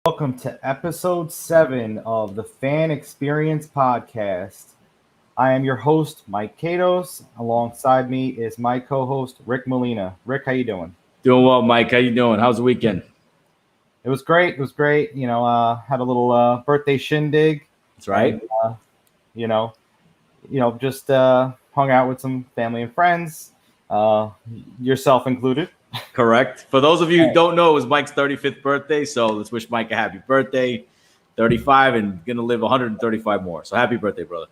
Welcome to episode 7 of the Fan Experience Podcast. I am your host, Mike Katos. Alongside me is my co-host, Rick Molina. Rick, how you doing? Doing well, Mike. How you doing? How's the weekend? It was great. It was great. Had a little birthday shindig. That's right. And, you know, just hung out with some family and friends, yourself included. Correct. For those of you who don't know, it was Mike's 35th birthday. So let's wish Mike a happy birthday. 35 and going to live 135 more. So happy birthday, brother.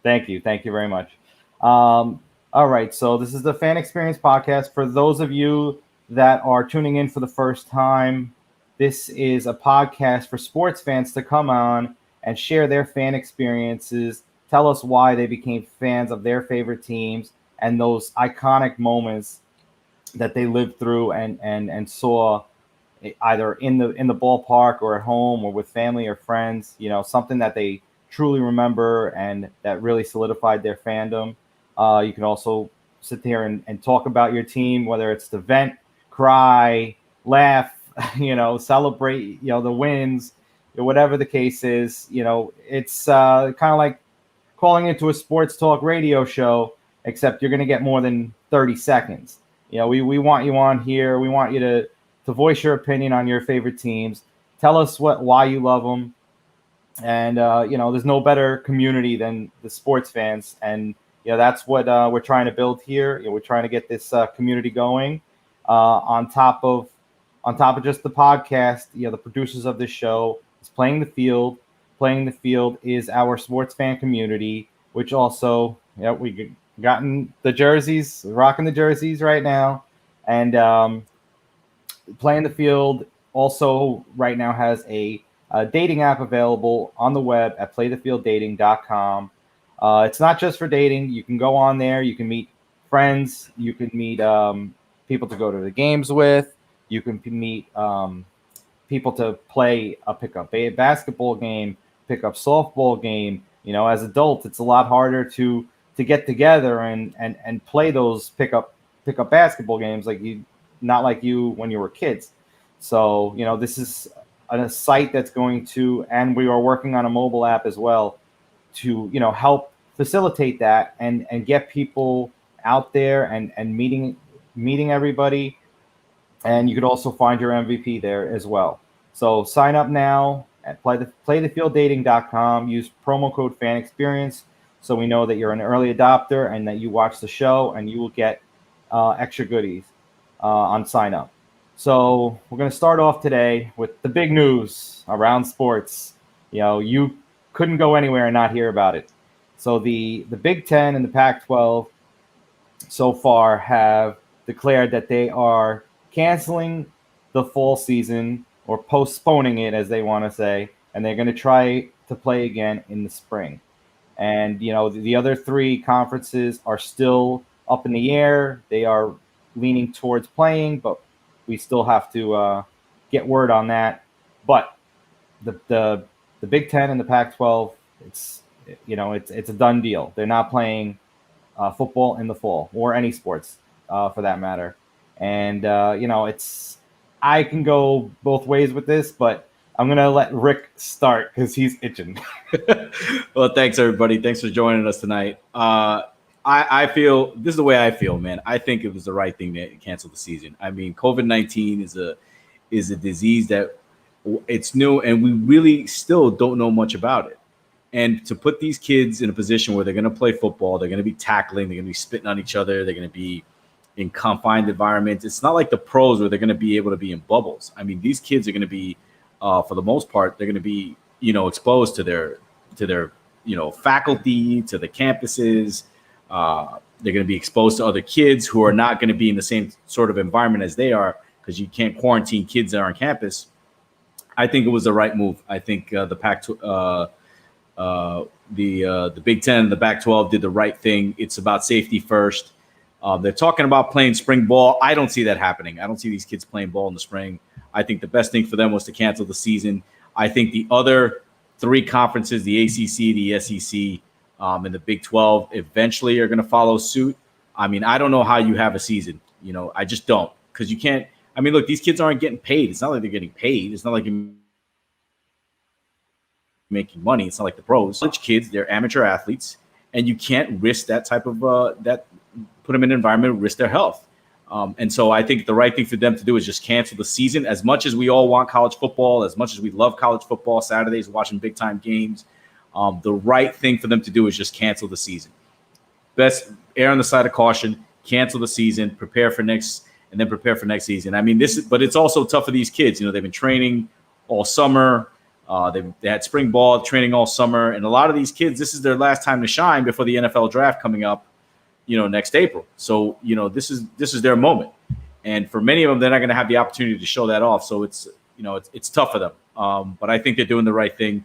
Thank you. Thank you very much. All right. So this is the Fan Experience Podcast. For those of you that are tuning in for the first time, this is a podcast for sports fans to come on and share their fan experiences, tell us why they became fans of their favorite teams and those iconic moments that they lived through and saw either in the ballpark or at home or with family or friends, something that they truly remember and that really solidified their fandom. You can also sit there and talk about your team, whether it's to vent, cry, laugh, celebrate, the wins, whatever the case is. It's kind of like calling into a sports talk radio show, except you're going to get more than 30 seconds. We want you on here. We want you to voice your opinion on your favorite teams. Tell us why you love them. And, there's no better community than the sports fans. And, that's what we're trying to build here. We're trying to get this community going on top of just the podcast. The producers of this show is Playing the Field. Playing the Field is our sports fan community, which also, we gotten the jerseys, rocking the jerseys right now. And Playing the Field also right now has a dating app available on the web at playthefielddating.com. It's not just for dating. You can go on there. You can meet friends. You can meet people to go to the games with. You can meet people to play a pickup basketball game, pickup softball game. As adults, it's a lot harder to get together and play those pickup basketball games not like you when you were kids. So, this is a site that's going to, and we are working on a mobile app as well to, help facilitate that and get people out there and meeting everybody. And you could also find your MVP there as well. So sign up now at playthefielddating.com. Use promo code FANEXPERIENCE so we know that you're an early adopter and that you watch the show, and you will get extra goodies on sign up. So we're going to start off today with the big news around sports. You couldn't go anywhere and not hear about it. So the Big Ten and the Pac-12 so far have declared that they are canceling the fall season, or postponing it, as they want to say, and they're going to try to play again in the spring. And, the other three conferences are still up in the air. They are leaning towards playing, but we still have to get word on that. But the Big Ten and the Pac-12, it's a done deal. They're not playing football in the fall, or any sports for that matter. And, I can go both ways with this, but I'm going to let Rick start because he's itching. Well, thanks, everybody. Thanks for joining us tonight. I feel this is the way I feel, man. I think it was the right thing to cancel the season. I mean, COVID-19 is a disease that it's new, and we really still don't know much about it. And to put these kids in a position where they're going to play football, they're going to be tackling, they're going to be spitting on each other, they're going to be in confined environments. It's not like the pros where they're going to be able to be in bubbles. I mean, these kids are going to be, for the most part, they're going to be, exposed to their faculty, to the campuses. They're going to be exposed to other kids who are not going to be in the same sort of environment as they are, because you can't quarantine kids that are on campus. I think it was the right move. I think the Big Ten and the Pac-12 did the right thing. It's about safety first. They're talking about playing spring ball. I don't see that happening. I don't see these kids playing ball in the spring. I think the best thing for them was to cancel the season. I think the other three conferences, the ACC, the SEC, and the Big 12, eventually are going to follow suit. I mean, I don't know how you have a season. I just don't, because you can't. I mean, look, these kids aren't getting paid. It's not like they're getting paid. It's not like you're making money. It's not like the pros. College kids, they're amateur athletes, and you can't risk that type of that. Put them in an environment, risk their health. And so I think the right thing for them to do is just cancel the season. As much as we all want college football, as much as we love college football, Saturdays watching big time games, the right thing for them to do is just cancel the season. Best err on the side of caution, cancel the season, prepare for next season. I mean, but it's also tough for these kids. You know, they've been training all summer. They had spring ball training all summer. And a lot of these kids, this is their last time to shine before the NFL draft coming up, you know, next April. So, you know, this is their moment. And for many of them, they're not going to have the opportunity to show that off. So it's, you know, it's tough for them. But I think they're doing the right thing.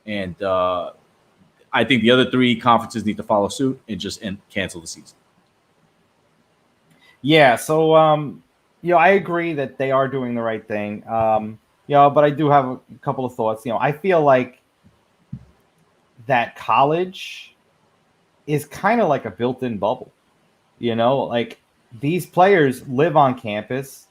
And I think the other three conferences need to follow suit and cancel the season. Yeah. So, you know, I agree that they are doing the right thing. You know, but I do have a couple of thoughts. You know, I feel like that college is kind of like a built-in bubble. You know, like these players live on campus.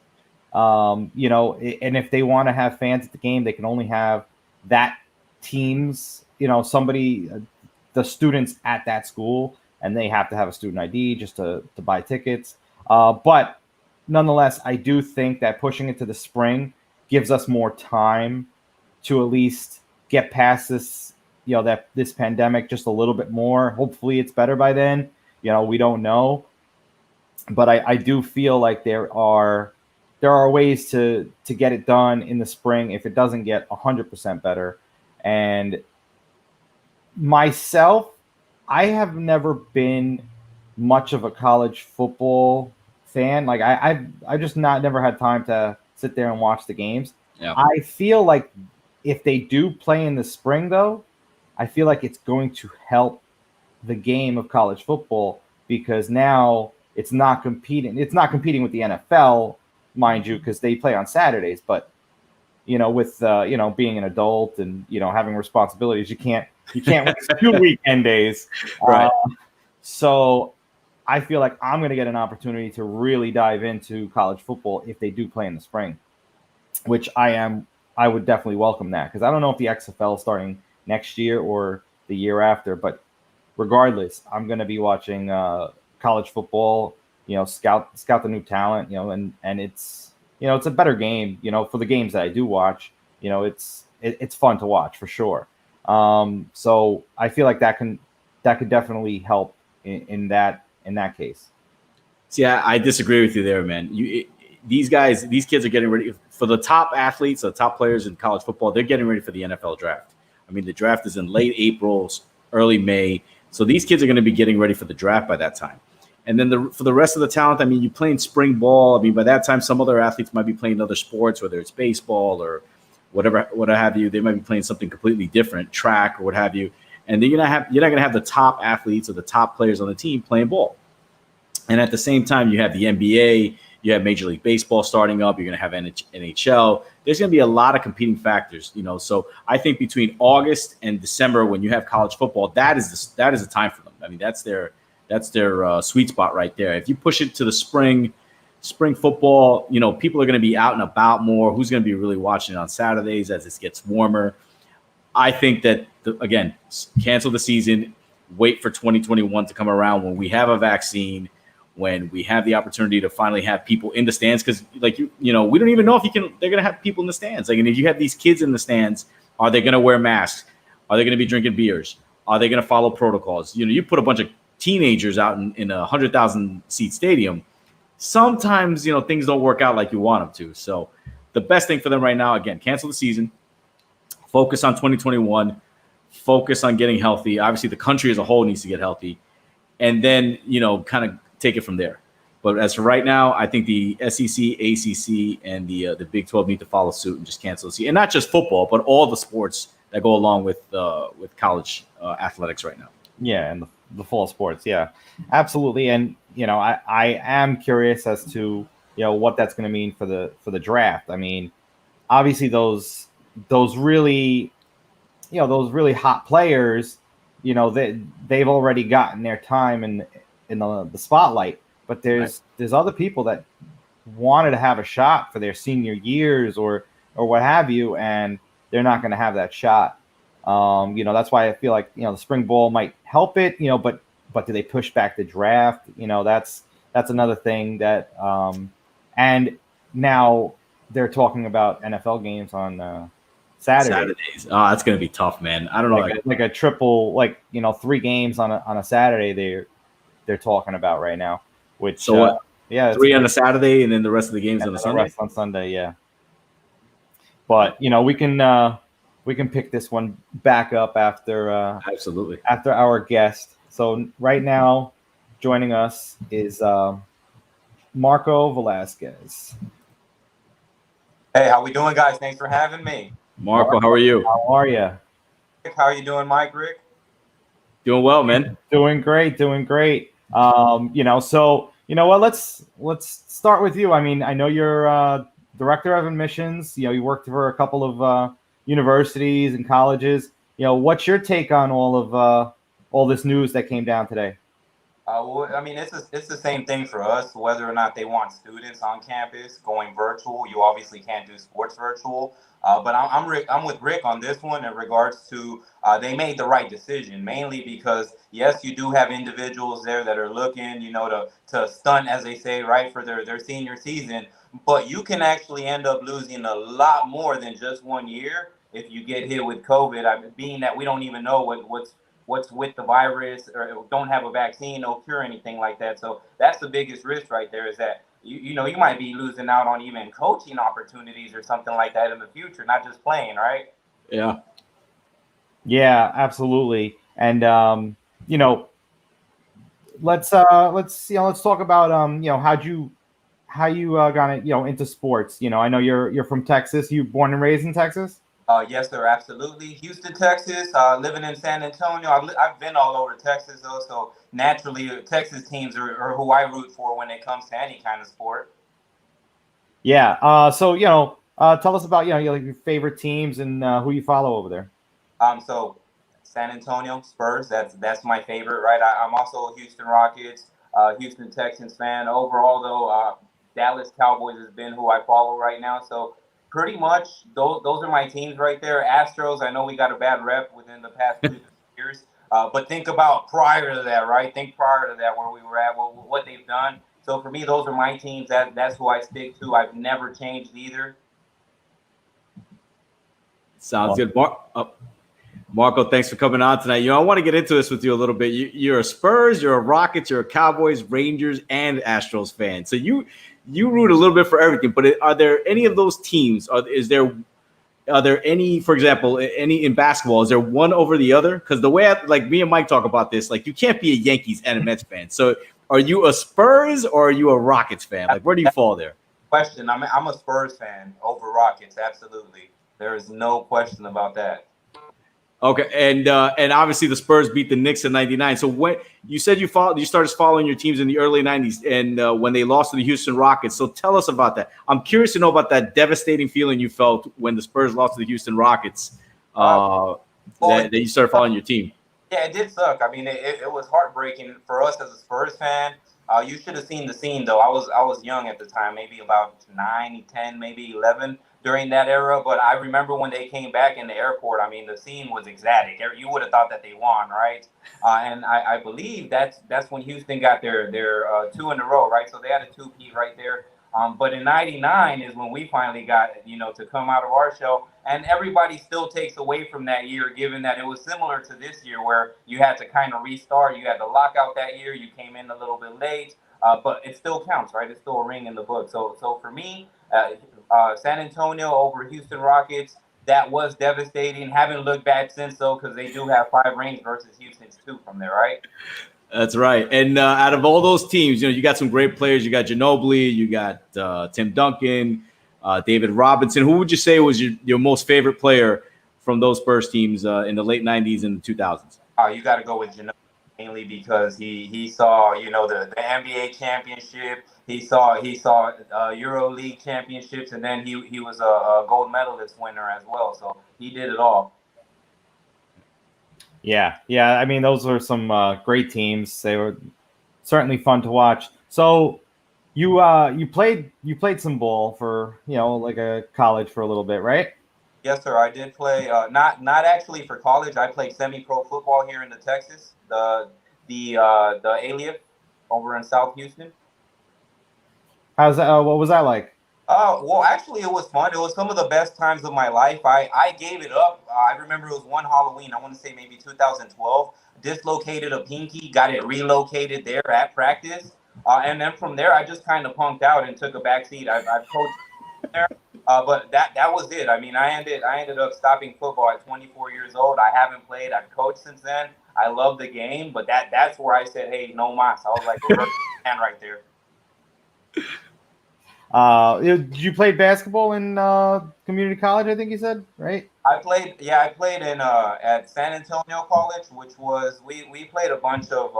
You know, and if they want to have fans at the game, they can only have that team's, you know, the students at that school, and they have to have a student ID just to buy tickets. But nonetheless, I do think that pushing it to the spring gives us more time to at least get past this, you know, this pandemic just a little bit more. Hopefully it's better by then. You know, we don't know. But I do feel like there are ways to get it done in the spring if it doesn't get 100% better. And myself, I have never been much of a college football fan. Like I've just never had time to sit there and watch the games. Yeah. I feel like if they do play in the spring, though, I feel like it's going to help the game of college football because now it's not competing. It's not competing with the NFL, mind you, because they play on Saturdays. But you know, with you know, being an adult and you know having responsibilities, you can't waste 2 weekend days. Right. So I feel like I'm going to get an opportunity to really dive into college football if they do play in the spring, which I would definitely welcome that because I don't know if the XFL is starting next year or the year after, but regardless, I'm going to be watching college football, you know, scout the new talent, you know, and it's, you know, it's a better game, you know, for the games that I do watch, you know, it's fun to watch for sure. So I feel like that could definitely help in that case. See, I disagree with you there, man. These kids are getting ready for the top athletes, the top players in college football. They're getting ready for the NFL draft. I mean, the draft is in late April, early May. So these kids are going to be getting ready for the draft by that time. And then for the rest of the talent, I mean, you playing spring ball. I mean, by that time, some other athletes might be playing other sports, whether it's baseball or whatever, what have you. They might be playing something completely different, track or what have you. And then you're not going to have the top athletes or the top players on the team playing ball. And at the same time, you have the NBA, you have Major League Baseball starting up. You're going to have NHL. There's going to be a lot of competing factors, you know. So I think between August and December, when you have college football, that is the time for them. I mean, that's their sweet spot right there. If you push it to the spring football, you know, people are going to be out and about more. Who's going to be really watching it on Saturdays as it gets warmer? I think that again, cancel the season. Wait for 2021 to come around when we have a vaccine. When we have the opportunity to finally have people in the stands, because like you know, we don't even know if they're going to have people in the stands. Like, and if you have these kids in the stands, are they going to wear masks? Are they going to be drinking beers? Are they going to follow protocols? You know, you put a bunch of teenagers out in a 100,000 seat stadium. Sometimes, you know, things don't work out like you want them to. So the best thing for them right now, again, cancel the season, focus on 2021, focus on getting healthy. Obviously, the country as a whole needs to get healthy, and then, you know, kind of take it from there. But as for right now, I think the SEC, ACC, and the Big 12 need to follow suit and just cancel the season. And not just football, but all the sports that go along with college athletics right now. Yeah, and the fall sports. Yeah, absolutely. And you know, I am curious as to, you know, what that's going to mean for the draft. I mean, obviously those really, you know, those really hot players, you know, they've already gotten their time in the spotlight. But there's other people that wanted to have a shot for their senior years or what have you, and they're not going to have that shot. That's why I feel like the spring ball might help it. But do they push back the draft? That's another thing that. And now they're talking about NFL games on Saturdays. Oh, that's going to be tough, man. I don't know. Like a triple, 3 games on a Saturday. They're talking about right now. Which yeah, 3 on a Saturday and then the rest of the games on a Sunday. The rest on Sunday, yeah. But we can pick this one back up after absolutely after our guest. So right now, joining us is Marco Velazquez. Hey, how we doing, guys? Thanks for having me. Marco, how are you? How are you? How are you doing, Mike? Rick? Doing well, man. Doing great. So what? Let's start with you. I mean, I know you're director of admissions. You worked for a couple of universities and colleges. What's your take on all this news that came down today? Well, I mean, it's the same thing for us. Whether or not they want students on campus going virtual, you obviously can't do sports virtual. But I'm with Rick on this one in regards to they made the right decision, mainly because yes, you do have individuals there that are looking, to stunt, as they say, right, for their senior season. But you can actually end up losing a lot more than just 1 year if you get hit with COVID. Being that we don't even know what's with the virus or don't have a vaccine, no cure, anything like that. So that's the biggest risk right there, is that you might be losing out on even coaching opportunities or something like that in the future, not just playing, right? Yeah, absolutely. And let's talk about how you got into sports. I know you're from Texas. You born and raised in Texas? Yes, sir, absolutely. Houston, Texas. Living in San Antonio. I've been all over Texas, though. So naturally, Texas teams are who I root for when it comes to any kind of sport. Yeah. So tell us about your favorite teams and who you follow over there. So San Antonio Spurs. That's my favorite, right? I'm also a Houston Rockets, Houston Texans fan. Overall, though, Dallas Cowboys has been who I follow right now. So pretty much those are my teams right there. Astros, I know we got a bad rep within the past 2 years. But think about prior to that, right? Think prior to that, where we were at, what they've done. So for me, those are my teams. That's who I stick to. I've never changed either. Sounds good. Marco, thanks for coming on tonight. I want to get into this with you a little bit. You're a Spurs, you're a Rockets, you're a Cowboys, Rangers, and Astros fan. So you root a little bit for everything. But are there any of those teams? Are there any, for example, any in basketball? Is there one over the other? Because the way me and Mike talk about this, you can't be a Yankees and a Mets fan. So are you a Spurs or are you a Rockets fan? Where do you fall there? Question. I'm a Spurs fan over Rockets. Absolutely. There is no question about that. Okay, and obviously the Spurs beat the Knicks in '99. So when you said you started following your teams in the early '90s, and when they lost to the Houston Rockets. So tell us about that. I'm curious to know about that devastating feeling you felt when the Spurs lost to the Houston Rockets. That you started following your team. Yeah, it did suck. I mean, it was heartbreaking for us as a Spurs fan. You should have seen the scene, though. I was young at the time, maybe about 9, 10, maybe 11 during that era. But I remember when they came back in the airport, I mean, the scene was ecstatic. You would have thought that they won, right? And I believe that's when Houston got their 2 in a row, right? So they had a 2-peat right there. But in '99 is when we finally got, to come out of our shell. And everybody still takes away from that year, given that it was similar to this year where you had to kind of restart. You had the lockout that year. You came in a little bit late, but it still counts, right? It's still a ring in the book. So for me, San Antonio over Houston Rockets, that was devastating. Haven't looked back since, though, because they do have 5 rings versus Houston's 2 from there, right? That's right. And out of all those teams, you got some great players. You got Ginobili, you got Tim Duncan, David Robinson. Who would you say was your most favorite player from those Spurs teams in the late '90s and the 2000s? You got to go with Ginobili, mainly because he saw the NBA championship. He saw Euro League championships, and then he was a gold medalist winner as well. So he did it all. Yeah. I mean, those were some great teams. They were certainly fun to watch. So You played some ball for like a college for a little bit, right? Yes, sir. I did play. Not actually for college. I played semi-pro football here in the Texas, the Alias over in South Houston. How's that? What was that like? Well, actually, it was fun. It was some of the best times of my life. I gave it up. I remember it was one Halloween. I want to say maybe 2012. Dislocated a pinky, got it relocated there at practice, and then from there, I just kind of punked out and took a back seat. I've coached there, but that was it. I mean, I ended up stopping football at 24 years old. I haven't played. I've coached since then. I love the game, but that's where I said, hey, no mas. I was like, man, right there. Did you play basketball in community college? I think you said, right? I played in at San Antonio College, which was we played a bunch of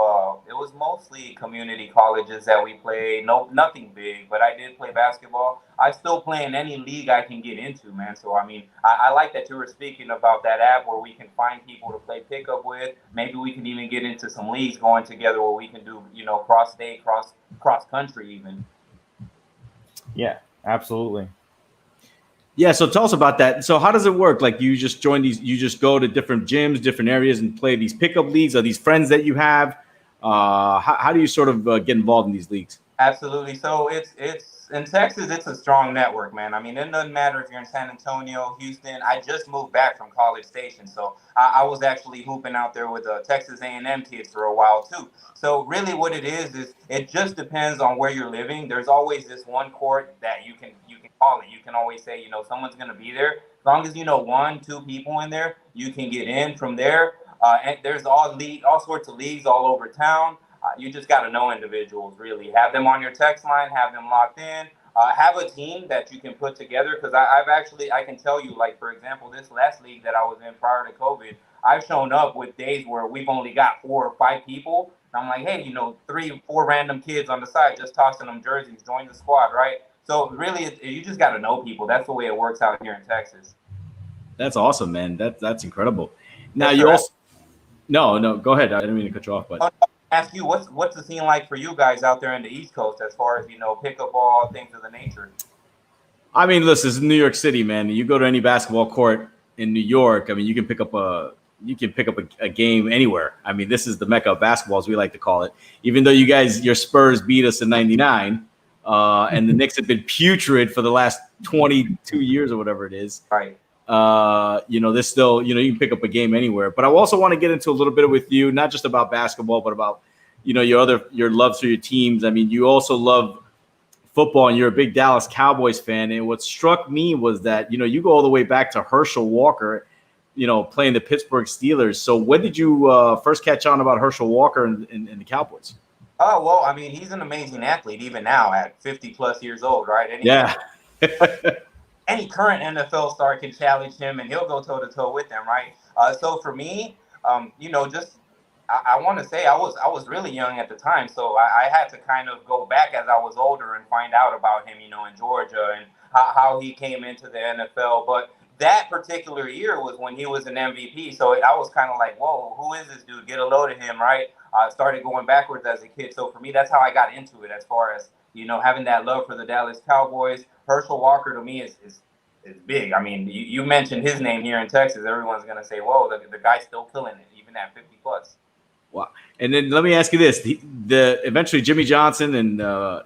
it was mostly community colleges that we played. Nothing big, but I did play basketball. I still play in any league I can get into, man. So I mean, I like that you were speaking about that app where we can find people to play pickup with. Maybe we can even get into some leagues going together where we can do cross state, cross country even. Yeah, absolutely. Yeah, so tell us about that. So how does it work? Like you just join these, you just go to different gyms, different areas and play these pickup leagues? Are these friends that you have? How do you sort of get involved in these leagues? Absolutely. So it's in Texas, it's a strong network, man. I mean, it doesn't matter if you're in San Antonio, Houston. I just moved back from College Station, so I was actually hooping out there with Texas A&M kids for a while too. So really, what it is it just depends on where you're living. There's always this one court that you can call it. You can always say, someone's going to be there. As long as 1, 2 people in there, you can get in from there. And there's all sorts of leagues all over town. You just got to know individuals, really. Have them on your text line, have them locked in, have a team that you can put together. Because I can tell you, like, for example, this last league that I was in prior to COVID, I've shown up with days where we've only got 4 or 5 people. And I'm like, hey, 3, 4 random kids on the side, just tossing them jerseys, join the squad, right? So really, you just got to know people. That's the way it works out here in Texas. That's awesome, man. That's incredible. Now, you also – no, go ahead. I didn't mean to cut you off, but – ask you, what's the scene like for you guys out there in the East Coast as far as pickup ball, things of the nature? I mean, listen, it's New York City, man. You go to any basketball court in New York. I mean, you can pick up a game anywhere. I mean, this is the mecca of basketball, as we like to call it. Even though your Spurs beat us in '99, and the Knicks have been putrid for the last 22 years or whatever it is. Right. There's still, you can pick up a game anywhere. But I also want to get into a little bit with you, not just about basketball, but about, your love for your teams. I mean, you also love football and you're a big Dallas Cowboys fan. And what struck me was that, you go all the way back to Herschel Walker, playing the Pittsburgh Steelers. So when did you first catch on about Herschel Walker and the Cowboys? Oh, well, I mean, he's an amazing athlete even now at 50 plus years old, right? Yeah. Any current NFL star can challenge him, and he'll go toe-to-toe with them, right? So for me, I want to say I was really young at the time, so I had to kind of go back as I was older and find out about him, in Georgia and how he came into the NFL. But that particular year was when he was an MVP, so I was kind of like, whoa, who is this dude? Get a load of him, right? I started going backwards as a kid. So for me, that's how I got into it as far as, having that love for the Dallas Cowboys. Herschel Walker to me is big. I mean, you mentioned his name here in Texas. Everyone's going to say, whoa, the guy's still killing it, even at 50 plus. Wow. And then let me ask you this. Eventually Jimmy Johnson and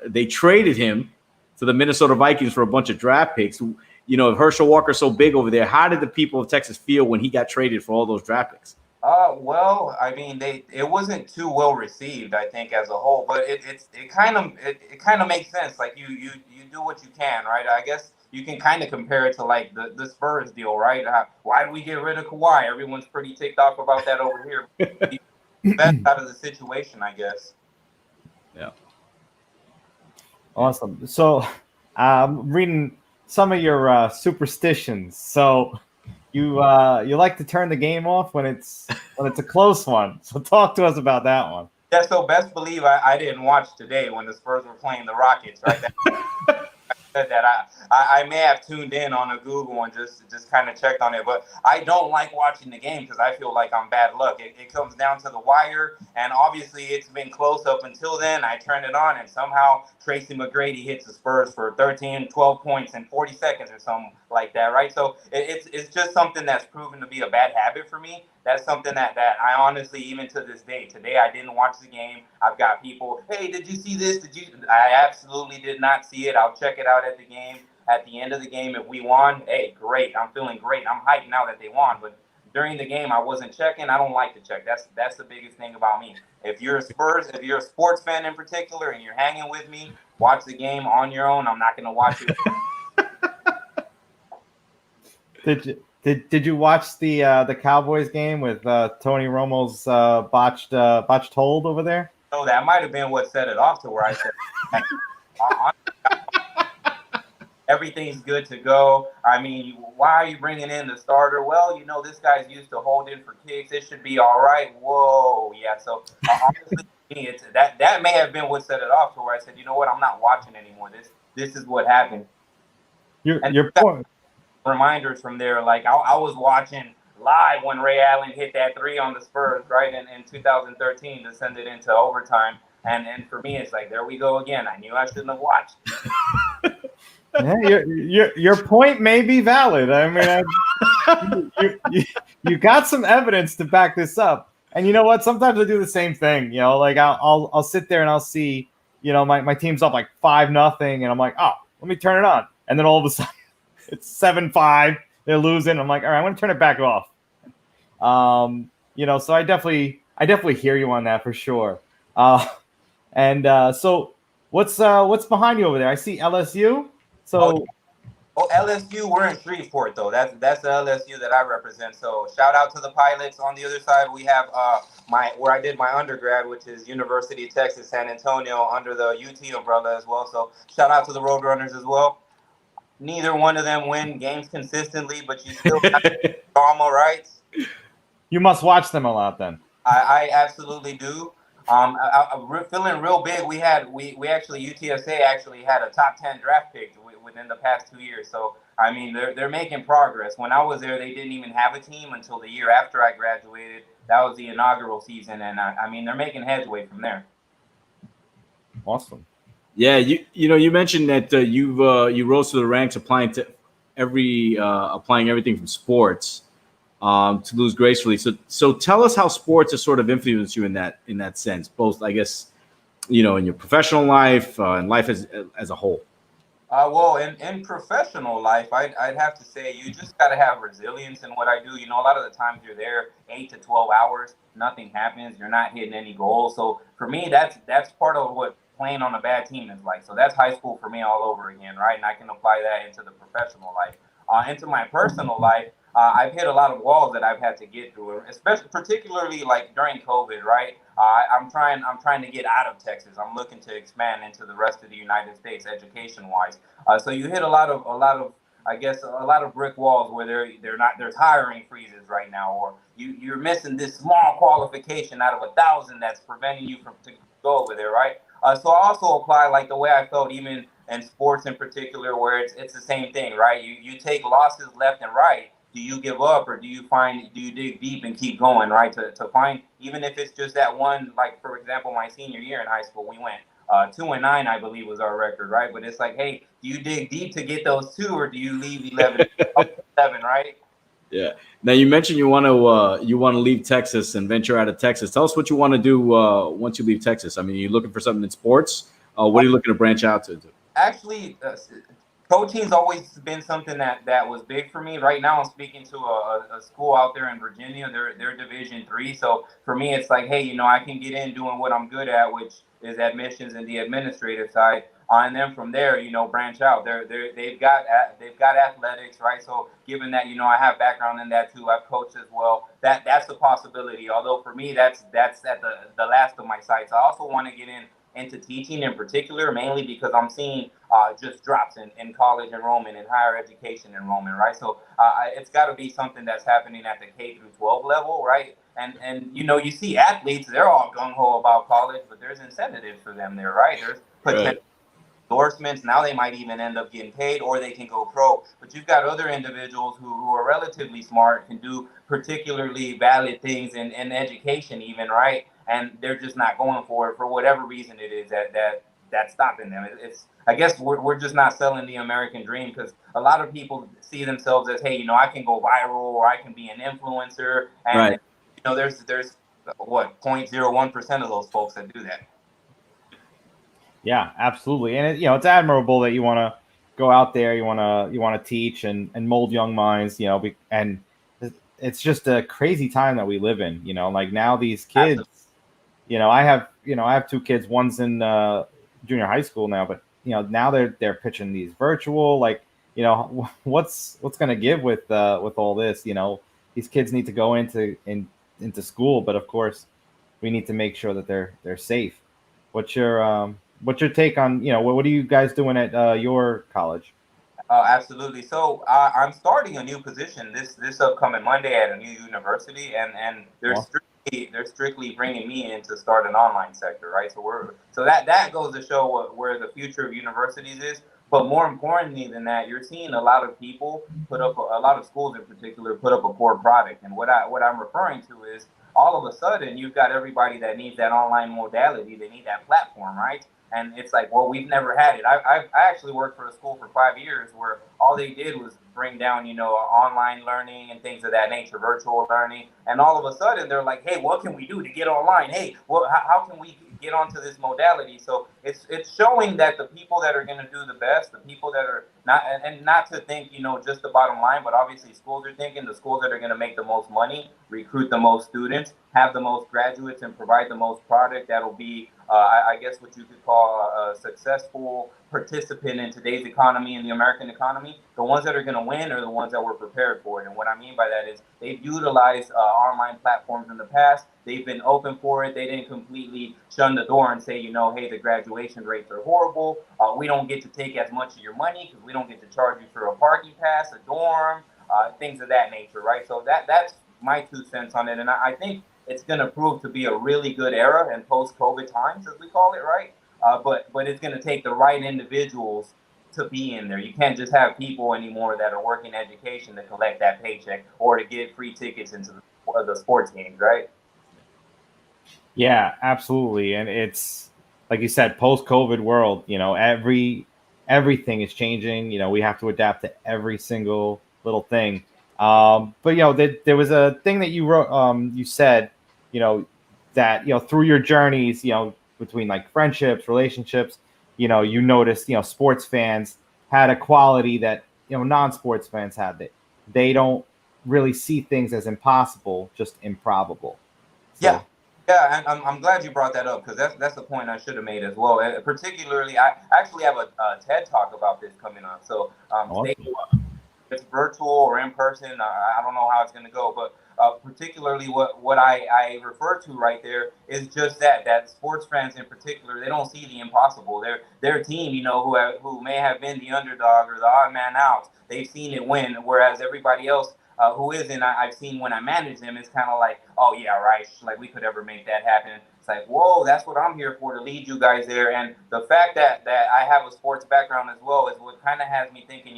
they traded him to the Minnesota Vikings for a bunch of draft picks. If Herschel Walker's so big over there, how did the people of Texas feel when he got traded for all those draft picks? Well, I mean, it wasn't too well received, I think, as a whole, but it kind of makes sense. Like you do what you can, right? I guess you can kind of compare it to like the Spurs deal, right? Why did we get rid of Kawhi? Everyone's pretty ticked off about that over here. Best out of the situation, I guess. Yeah. Awesome. So, reading some of your superstitions. So. You like to turn the game off when it's a close one. So talk to us about that one. Yeah, so best believe I didn't watch today when the Spurs were playing the Rockets, right? said that I may have tuned in on a Google and just kind of checked on it, but I don't like watching the game because I feel like I'm bad luck. It comes down to the wire, and obviously it's been close up until then. I turn it on, and somehow Tracy McGrady hits the Spurs for 13, 12 points in 40 seconds or something like that, right? So it's just something that's proven to be a bad habit for me. That's something that I honestly, even to this day, today I didn't watch the game. I've got people, hey, did you see this? I absolutely did not see it. I'll check it out at the game. At the end of the game, if we won, hey, great. I'm feeling great. I'm hyped now that they won. But during the game, I wasn't checking. I don't like to check. That's the biggest thing about me. If you're a sports fan in particular, and you're hanging with me, watch the game on your own. I'm not going to watch it. Did you watch the Cowboys game with Tony Romo's botched hold over there? No, that might have been what set it off to where I said everything's good to go. I mean, why are you bringing in the starter? Well, this guy's used to holding for kicks. It should be all right. Whoa, yeah. So honestly, it's that may have been what set it off to where I said, you know what, I'm not watching anymore. This is what happened. Your point. Reminders from there, like I was watching live when Ray Allen hit that 3 on the Spurs, right, in 2013 to send it into overtime, and for me it's like, there we go again. I knew I shouldn't have watched. Yeah, your point may be valid. I mean, you got some evidence to back this up, and you know what? Sometimes I do the same thing. Like I'll sit there and I'll see, my team's up like 5-0, and I'm like, oh, let me turn it on, and then all of a sudden it's 7-5. They're losing. I'm like, all right, I'm going to turn it back off. So I definitely hear you on that for sure. So what's behind you over there? I see LSU. So LSU, we're in Shreveport though. That's the LSU that I represent. So shout out to the Pilots. On the other side, we have where I did my undergrad, which is University of Texas, San Antonio, under the UT umbrella as well. So shout out to the Roadrunners as well. Neither one of them win games consistently, but you still got drama, right? You must watch them a lot then. I absolutely do. I'm feeling real big. We actually, UTSA actually had a top 10 draft pick within the past 2 years. So, I mean, they're making progress. When I was there, they didn't even have a team until the year after I graduated. That was the inaugural season. And, I mean, they're making headway from there. Awesome. Yeah, you mentioned that you rose to the ranks applying everything from sports to lose gracefully. So tell us how sports has sort of influenced you in that sense, both I guess in your professional life and life as a whole. Well, in professional life, I'd have to say you just got to have resilience in what I do. A lot of the times you're there 8 to 12 hours, nothing happens, you're not hitting any goals. So for me, that's part of what playing on a bad team is like. So that's high school for me all over again, right? And I can apply that into the professional life. Into my personal life, I've hit a lot of walls that I've had to get through, particularly like during COVID, right? I'm trying to get out of Texas. I'm looking to expand into the rest of the United States education-wise. So you hit a lot of brick walls where there's hiring freezes right now, or you're missing this small qualification out of 1,000 that's preventing you from to go over there, right? So I also apply like the way I felt even in sports in particular, where it's the same thing, right? You take losses left and right. Do you give up, or do you dig deep and keep going, right? To find, even if it's just that one, like for example, my senior year in high school, we went 2-9, I believe was our record, right? But it's like, hey, do you dig deep to get those 2, or do you leave 11, 7, right? Yeah. Now you mentioned you want to leave Texas and venture out of Texas. Tell us what you want to do once you leave Texas. I mean, are you looking for something in sports? What are you looking to branch out to? Actually, coaching's always been something that was big for me. Right now, I'm speaking to a school out there in Virginia. They're Division III. So for me, it's like, hey, I can get in doing what I'm good at, which is admissions and the administrative side. And then from there, branch out. They've got athletics, right? So given that, I have background in that too, I've coached as well. That's a possibility. Although for me, that's at the last of my sights. I also want to get into teaching in particular, mainly because I'm seeing just drops in college enrollment and higher education enrollment, right? So it's got to be something that's happening at the K through 12 level, right? And you see athletes, they're all gung ho about college, but there's incentives for them there, right? There's potential. Right. endorsements. Now they might even end up getting paid, or they can go pro. But you've got other individuals who are relatively smart, can do particularly valid things in education even, right? And they're just not going for it for whatever reason it is that's stopping them. It's I guess we're just not selling the American dream, because a lot of people see themselves as, hey, I can go viral, or I can be an influencer, and Right. there's what 0.01% of those folks that do that. Yeah, absolutely. And it's admirable that you want to go out there, you want to teach and mold young minds, and it's just a crazy time that we live in, like now these kids, I have two kids, one's in junior high school now, but now they're pitching these virtual, like, what's going to give with all this, these kids need to go into school, but of course we need to make sure that they're safe. What's your take on, what are you guys doing at your college? Absolutely. So I'm starting a new position this upcoming Monday at a new university, and they're strictly bringing me in to start an online sector, right? So that goes to show where the future of universities is. But more importantly than that, you're seeing a lot of people a lot of schools in particular put up a poor product, and what I'm referring to is all of a sudden you've got everybody that needs that online modality, they need that platform, right? And it's like, well, we've never had it. I actually worked for a school for 5 years where all they did was bring down, online learning and things of that nature, virtual learning. And all of a sudden they're like, hey, what can we do to get online? Hey, how can we get onto this modality? So it's showing that the people that are going to do the best, the people that are not to think, just the bottom line, but obviously schools are thinking the schools that are going to make the most money, recruit the most students, have the most graduates, and provide the most product that'll be I guess what you could call a successful participant in today's economy, in the American economy. The ones that are going to win are the ones that were prepared for it. And what I mean by that is they've utilized online platforms in the past. They've been open for it. They didn't completely shun the door and say, hey, the graduation rates are horrible. We don't get to take as much of your money because we don't get to charge you for a parking pass, a dorm, things of that nature, right? So that's my 2 cents on it. And I think it's going to prove to be a really good era in post-COVID times, as we call it, right? But it's going to take the right individuals to be in there. You can't just have people anymore that are working education to collect that paycheck or to get free tickets into the sports games, right? Yeah, absolutely. And it's like you said, post-COVID world, everything is changing. We have to adapt to every single little thing. But there was a thing that you wrote, you said, that, through your journeys, between like friendships, relationships, you noticed, sports fans had a quality that, non-sports fans had, that they don't really see things as impossible, just improbable. So. Yeah, and I'm glad you brought that up, because that's the point I should have made as well. And particularly, I actually have a TED Talk about this coming up. So it's virtual or in person. I don't know how it's going to go, but particularly what I refer to right there is just that sports fans in particular, they don't see the impossible. Their team, who may have been the underdog or the odd man out, they've seen it win, whereas everybody else who isn't, I've seen when I manage them, it's kind of like, oh yeah, right, like we could ever make that happen. It's like, whoa, that's what I'm here for, to lead you guys there. And the fact that I have a sports background as well is what kind of has me thinking,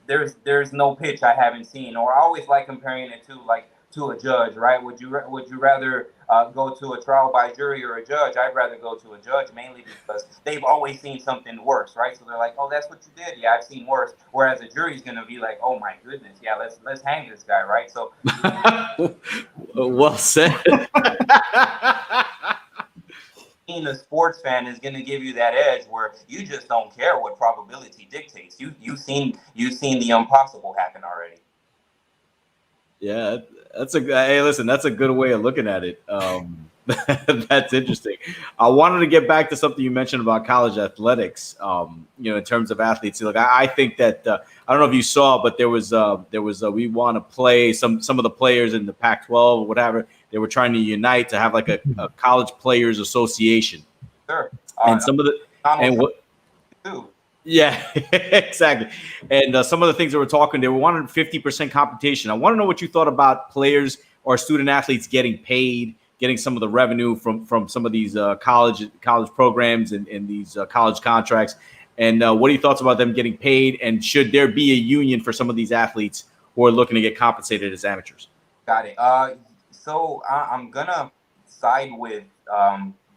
there's no pitch I haven't seen. Or I always like comparing it to a judge, right? Would you rather go to a trial by jury or a judge? I'd rather go to a judge, mainly because they've always seen something worse, right? So they're like, oh, that's what you did. Yeah, I've seen worse. Whereas a jury's gonna be like, oh my goodness, yeah, let's hang this guy, right? So well said. Being a sports fan is going to give you that edge where you just don't care what probability dictates. You've seen the impossible happen already. Yeah, that's a good way of looking at it. That's interesting. I wanted to get back to something you mentioned about college athletics. In terms of athletes, look, I think that I don't know if you saw, but there was we want to play some of the players in the Pac-12 or whatever. They were trying to unite to have like a college players association. Sure. And some of the and what. Too. Yeah, exactly. And some of the things that we're talking, they were wanting 50% competition. I want to know what you thought about players or student athletes getting paid getting some of the revenue from some of these college programs and these college contracts. And what are your thoughts about them getting paid? And should there be a union for some of these athletes who are looking to get compensated as amateurs? Got it. So I'm gonna side with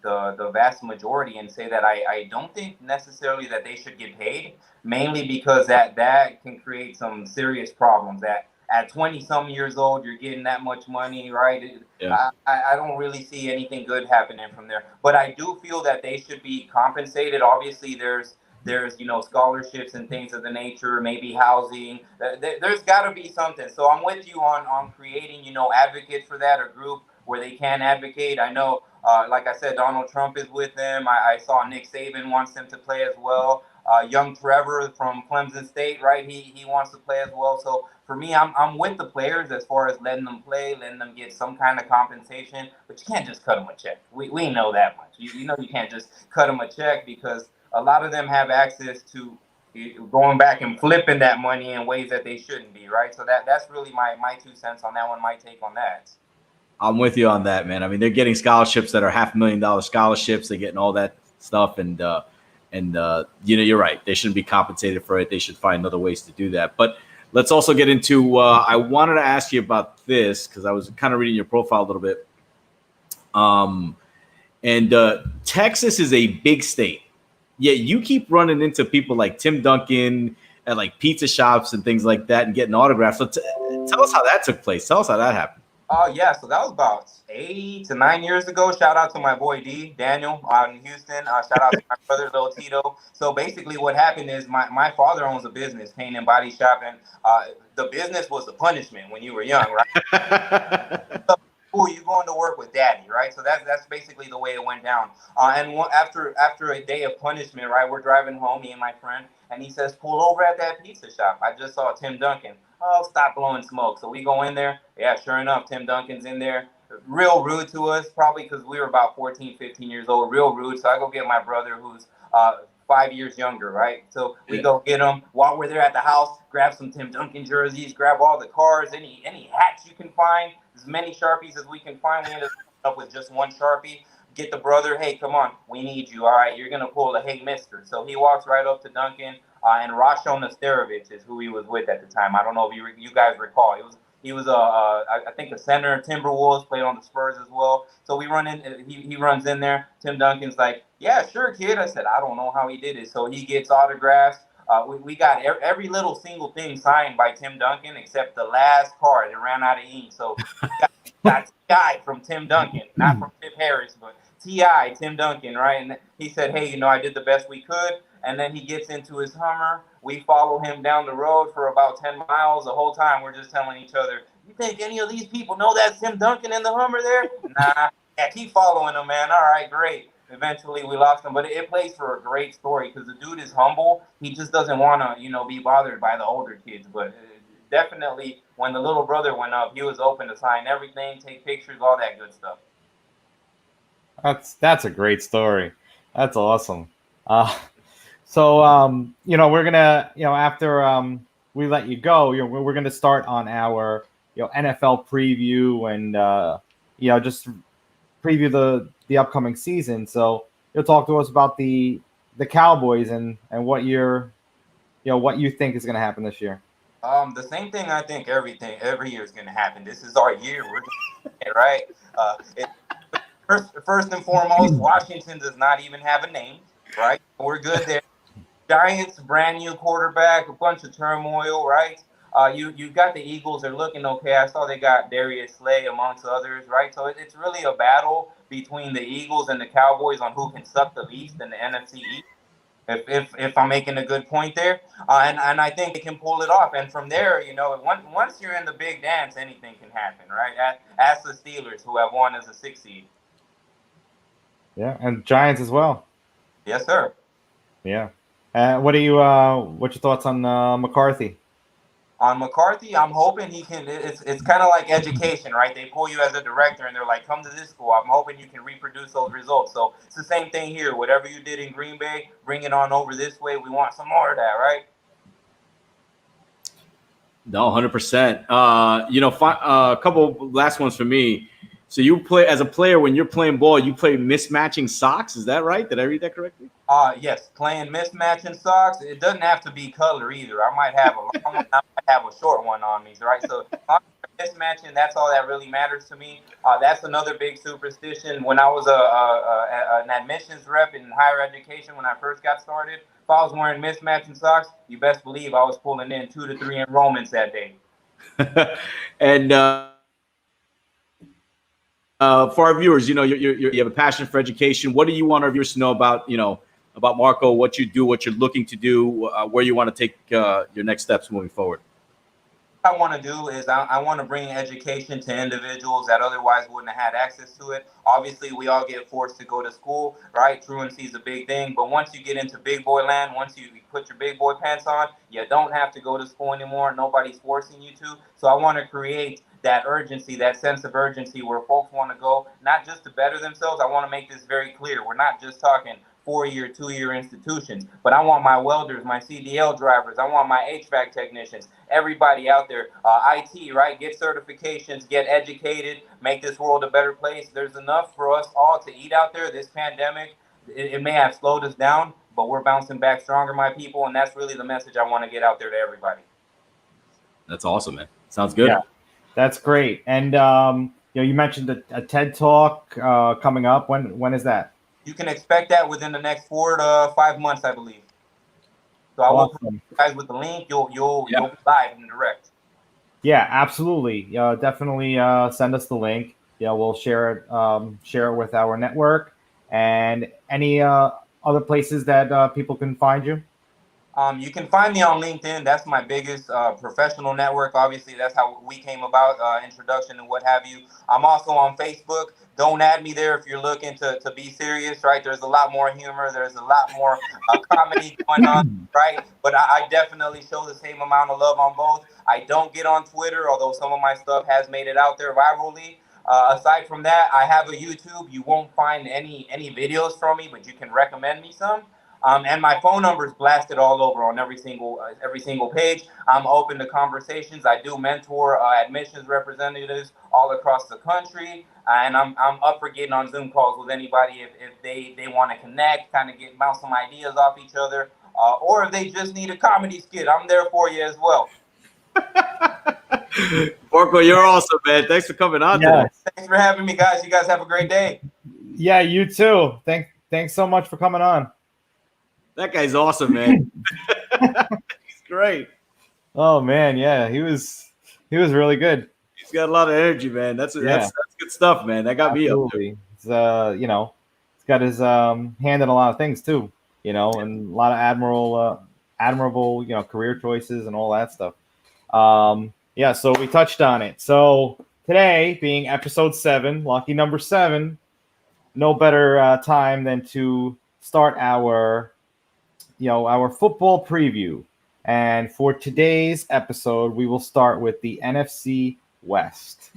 the vast majority and say that I don't think necessarily that they should get paid, mainly because that can create some serious problems. That at 20 some years old, you're getting that much money, right? Yeah. I don't really see anything good happening from there. But I do feel that they should be compensated. Obviously, there's scholarships and things of the nature, maybe housing. There's got to be something. So I'm with you on creating advocates for that, or group where they can advocate. I know, like I said, Donald Trump is with them. I saw Nick Saban wants them to play as well. Young Trevor from Clemson State, right? He wants to play as well. So for me, I'm with the players as far as letting them play, letting them get some kind of compensation. But you can't just cut them a check. We know that much. You can't just cut them a check, because a lot of them have access to going back and flipping that money in ways that they shouldn't be, right? So that's really my 2 cents on that one, my take on that. I'm with you on that, man. I mean, they're getting scholarships that are $500,000 scholarships. They're getting all that stuff, and you're right. They shouldn't be compensated for it. They should find other ways to do that. But let's also get into. I wanted to ask you about this because I was kind of reading your profile a little bit. Texas is a big state. Yet you keep running into people like Tim Duncan at like pizza shops and things like that and getting autographs. So tell us how that took place. Tell us how that happened. Yeah, so that was about 8 to 9 years ago. Shout out to my boy Daniel out in Houston. Shout out to my brother Lil Tito. So basically what happened is my father owns a business, paint and body shop, and the business was the punishment when you were young, right? Cool, you going to work with daddy, right? So that's basically the way it went down. After a day of punishment, right, we're driving home, me and my friend, and he says, pull over at that pizza shop. I just saw Tim Duncan. Oh, stop blowing smoke. So we go in there. Yeah, sure enough, Tim Duncan's in there. Real rude to us, probably because we were about 14, 15 years old. Real rude. So I go get my brother, who's 5 years younger, right? So we go get him. While we're there at the house, grab some Tim Duncan jerseys, grab all the cars, any hats you can find, as many Sharpies as we can find. We ended up with just one Sharpie. Get the brother, hey, come on, we need you, all right? You're going to pull a hey, mister. So he walks right up to Duncan, and Rasho Nesterovic is who he was with at the time. I don't know if you guys recall. He was I think a center, Timberwolves, played on the Spurs as well. So we run in, he runs in there. Tim Duncan's like, yeah, sure, kid. I said, I don't know how he did it. So he gets autographs. We got every little single thing signed by Tim Duncan except the last card. It ran out of ink. So got T.I. from Tim Duncan, not from Pip Harris, but T.I., Tim Duncan, right? And he said, hey, I did the best we could. And then he gets into his Hummer. We follow him down the road for about 10 miles. The whole time we're just telling each other, you think any of these people know that's Tim Duncan in the Hummer there? Nah. Yeah, keep following him, man. All right, great. Eventually we lost him. But it plays for a great story because the dude is humble. He just doesn't want to, be bothered by the older kids. But definitely when the little brother went up, he was open to sign everything, take pictures, all that good stuff. That's a great story. That's awesome. So we're gonna, after we let you go, we're gonna start on our NFL preview and just preview the upcoming season. So you'll talk to us about the Cowboys and what what you think is gonna happen this year. The same thing I think every year is gonna happen. This is our year. We're right. First and foremost, Washington does not even have a name, right? We're good there. Giants, brand new quarterback, a bunch of turmoil, right? You got the Eagles, they're looking okay. I saw they got Darius Slay amongst others, right? So it's really a battle between the Eagles and the Cowboys on who can suck the least in the NFC East. If I'm making a good point there, and I think they can pull it off. And from there, once you're in the big dance, anything can happen, right? Ask the Steelers, who have won as a 6 seed. Yeah, and Giants as well. Yes, sir. Yeah. What's your thoughts on McCarthy? On McCarthy, I'm hoping he can. It's kind of like education, right? They pull you as a director, and they're like, "Come to this school." I'm hoping you can reproduce those results. So it's the same thing here. Whatever you did in Green Bay, bring it on over this way. We want some more of that, right? No, 100%. A couple last ones for me. So you play as a player when you're playing ball, you play mismatching socks. Is that right? Did I read that correctly? Yes, playing mismatching socks. It doesn't have to be color either. I might have a long one, I might have a short one on me, right? So mismatching, that's all that really matters to me. That's another big superstition. When I was an admissions rep in higher education, when I first got started, if I was wearing mismatching socks, you best believe I was pulling in 2 to 3 enrollments that day. And for our viewers, you have a passion for education. What do you want our viewers to know about, about Marco, what you do, what you're looking to do, where you want to take your next steps moving forward? What I want to do is I want to bring education to individuals that otherwise wouldn't have had access to it. Obviously, we all get forced to go to school, right? Truancy is a big thing. But once you get into big boy land, once you put your big boy pants on, you don't have to go to school anymore. Nobody's forcing you to. So I want to create that urgency, that sense of urgency where folks want to go, not just to better themselves. I want to make this very clear. We're not just talking 4-year, 2-year institutions, but I want my welders, my CDL drivers, I want my HVAC technicians, everybody out there, IT, right? Get certifications, get educated, make this world a better place. There's enough for us all to eat out there. This pandemic, it may have slowed us down, but we're bouncing back stronger, my people, and that's really the message I want to get out there to everybody. That's awesome, man. Sounds good. Yeah, that's great. And you mentioned a TED Talk coming up. When is that? You can expect that within the next 4 to 5 months, I believe. So I will provide you guys with the link. You'll be live and direct. Yeah, absolutely. Definitely send us the link. Yeah, we'll share it with our network. And any other places that people can find you? You can find me on LinkedIn. That's my biggest professional network. Obviously, that's how we came about, introduction and what have you. I'm also on Facebook. Don't add me there if you're looking to be serious, right? There's a lot more humor. There's a lot more comedy going on, right? But I definitely show the same amount of love on both. I don't get on Twitter, although some of my stuff has made it out there virally. Aside from that, I have a YouTube. You won't find any videos from me, but you can recommend me some. And my phone number is blasted all over on every single page. I'm open to conversations. I do mentor admissions representatives all across the country, and I'm up for getting on Zoom calls with anybody if they want to connect, kind of bounce some ideas off each other, or if they just need a comedy skit. I'm there for you as well. Marco, you're awesome, man. Thanks for coming on today. Thanks for having me, guys. You guys have a great day. Yeah, you too. Thanks so much for coming on. That guy's awesome, man. He's great. Oh man, yeah, he was really good. He's got a lot of energy, man. That's good stuff, man. That got me up there. He's he's got his hand in a lot of things too, and a lot of admirable, career choices and all that stuff. So we touched on it. So today being episode 7, lucky number 7, no better time than to start our football preview. And for today's episode, we will start with the NFC West.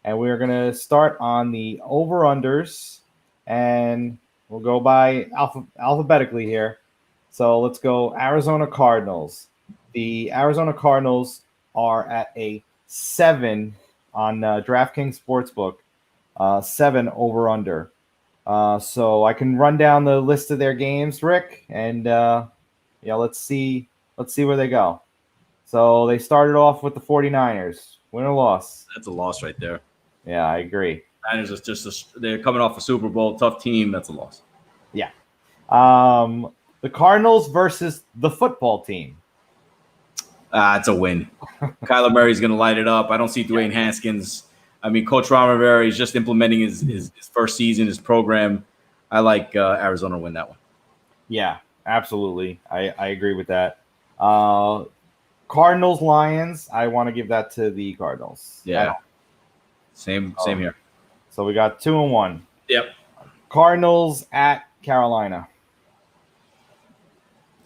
And we're going to start on the over-unders. And we'll go by alphabetically here. So let's go Arizona Cardinals. The Arizona Cardinals are at a 7 on DraftKings Sportsbook. 7 over-under. So I can run down the list of their games, Rick, and let's see where they go. So they started off with the 49ers. Win or loss? That's a loss right there. Yeah, I agree. Niners is they're coming off a Super Bowl, tough team. That's a loss. Yeah. The Cardinals versus the football team. It's a win. Kyler Murray's going to light it up. I don't see Dwayne Haskins. I mean, Coach Ron Rivera is just implementing his first season, his program. I like Arizona to win that one. Yeah, absolutely. I agree with that. Cardinals, Lions, I want to give that to the Cardinals. Yeah. Same here. So we got 2-1. Yep. Cardinals at Carolina.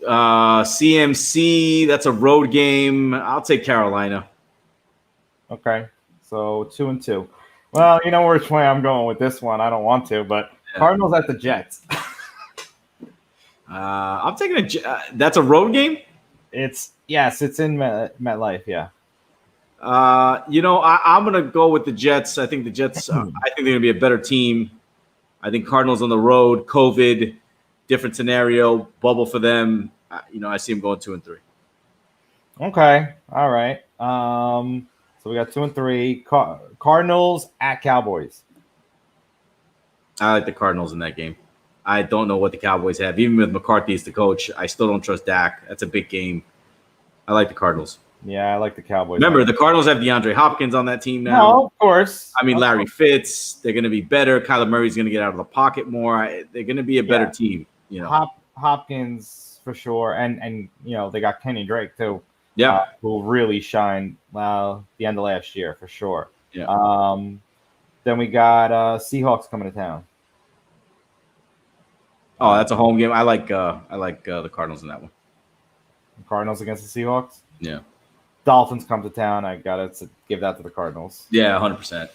CMC, that's a road game. I'll take Carolina. Okay. So 2-2. Well, you know which way I'm going with this one. I don't want to, but Cardinals at the Jets. I'm taking that's a road game? It's in MetLife, yeah. I'm going to go with the Jets. I think the Jets, I think they're going to be a better team. I think Cardinals on the road, COVID, different scenario, bubble for them. I see them going 2-3. Okay. All right. So we got 2 and 3. Cardinals at Cowboys. I like the Cardinals in that game. I don't know what the Cowboys have. Even with McCarthy as the coach, I still don't trust Dak. That's a big game. I like the Cardinals. Yeah, I like the Cowboys. Remember, the Cardinals have DeAndre Hopkins on that team now. No, of course. I mean, Larry Fitz. They're going to be better. Kyler Murray's going to get out of the pocket more. They're going to be a better team. Hopkins for sure, and they got Kenny Drake too. Yeah, who really shined the end of last year for sure. Yeah. Then we got Seahawks coming to town. Oh, that's a home game. I like the Cardinals in that one. Cardinals against the Seahawks. Yeah. Dolphins come to town. I gotta give that to the Cardinals. Yeah, 100%.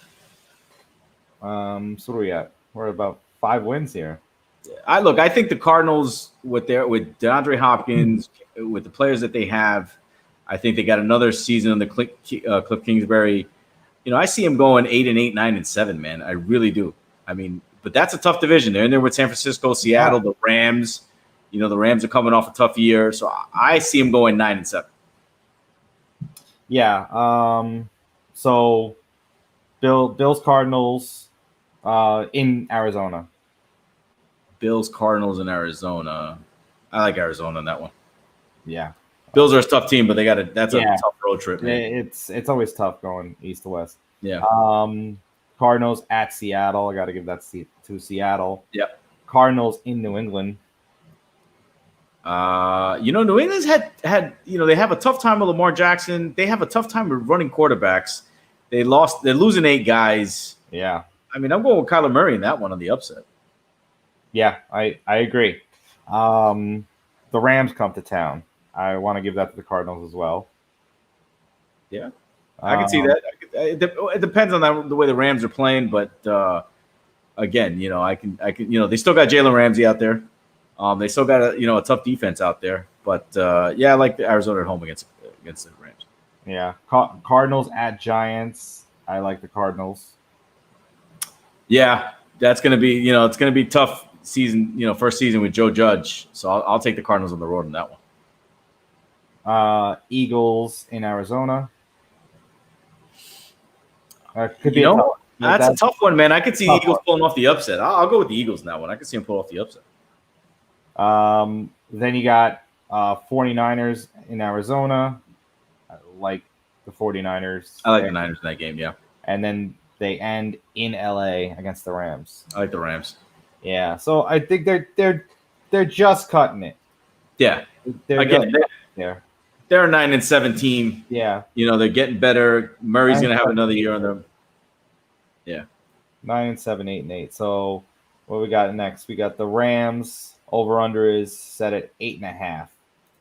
So what are we at? We're at about 5 wins here. I think the Cardinals with DeAndre Hopkins, with the players that they have, I think they got another season on the Cliff Kingsbury. I see them going 8-8, 9-7, man. I really do. I mean, but that's a tough division. They're in there with San Francisco, Seattle, the Rams. The Rams are coming off a tough year, so I see them going 9-7. Yeah. So Bills Cardinals in Arizona. Bills Cardinals in Arizona. I like Arizona in that one. Yeah. Bills are a tough team, but that's a tough road trip. Man. It's always tough going east to west. Yeah. Cardinals at Seattle. I got to give that to Seattle. Yep. Cardinals in New England. New England's had they have a tough time with Lamar Jackson. They have a tough time with running quarterbacks. They're losing 8 guys. Yeah. I mean, I'm going with Kyler Murray in that one on the upset. Yeah, I agree. The Rams come to town. I want to give that to the Cardinals as well. Yeah, I can see that. It depends on the way the Rams are playing, but again, I can. They still got Jalen Ramsey out there. They still got a tough defense out there, but I like the Arizona at home against the Rams. Yeah, Cardinals at Giants. I like the Cardinals. Yeah, that's gonna be it's gonna be tough season. First season with Joe Judge, so I'll take the Cardinals on the road in that one. Eagles in Arizona. Could be that's a tough one, man. I could see Eagles pulling off the upset. I'll go with the Eagles in that one. I could see them pull off the upset. Then you got 49ers in Arizona. I like the 49ers. I like the Niners in that game, yeah. And then they end in LA against the Rams. I like the Rams. Yeah, so I think they're just cutting it. Yeah. They're a 9-7 team. Yeah. They're getting better. Murray's going to have another year on them. Yeah. 9-7, 8-8. So what we got next? We got the Rams. Over-under is set at 8.5.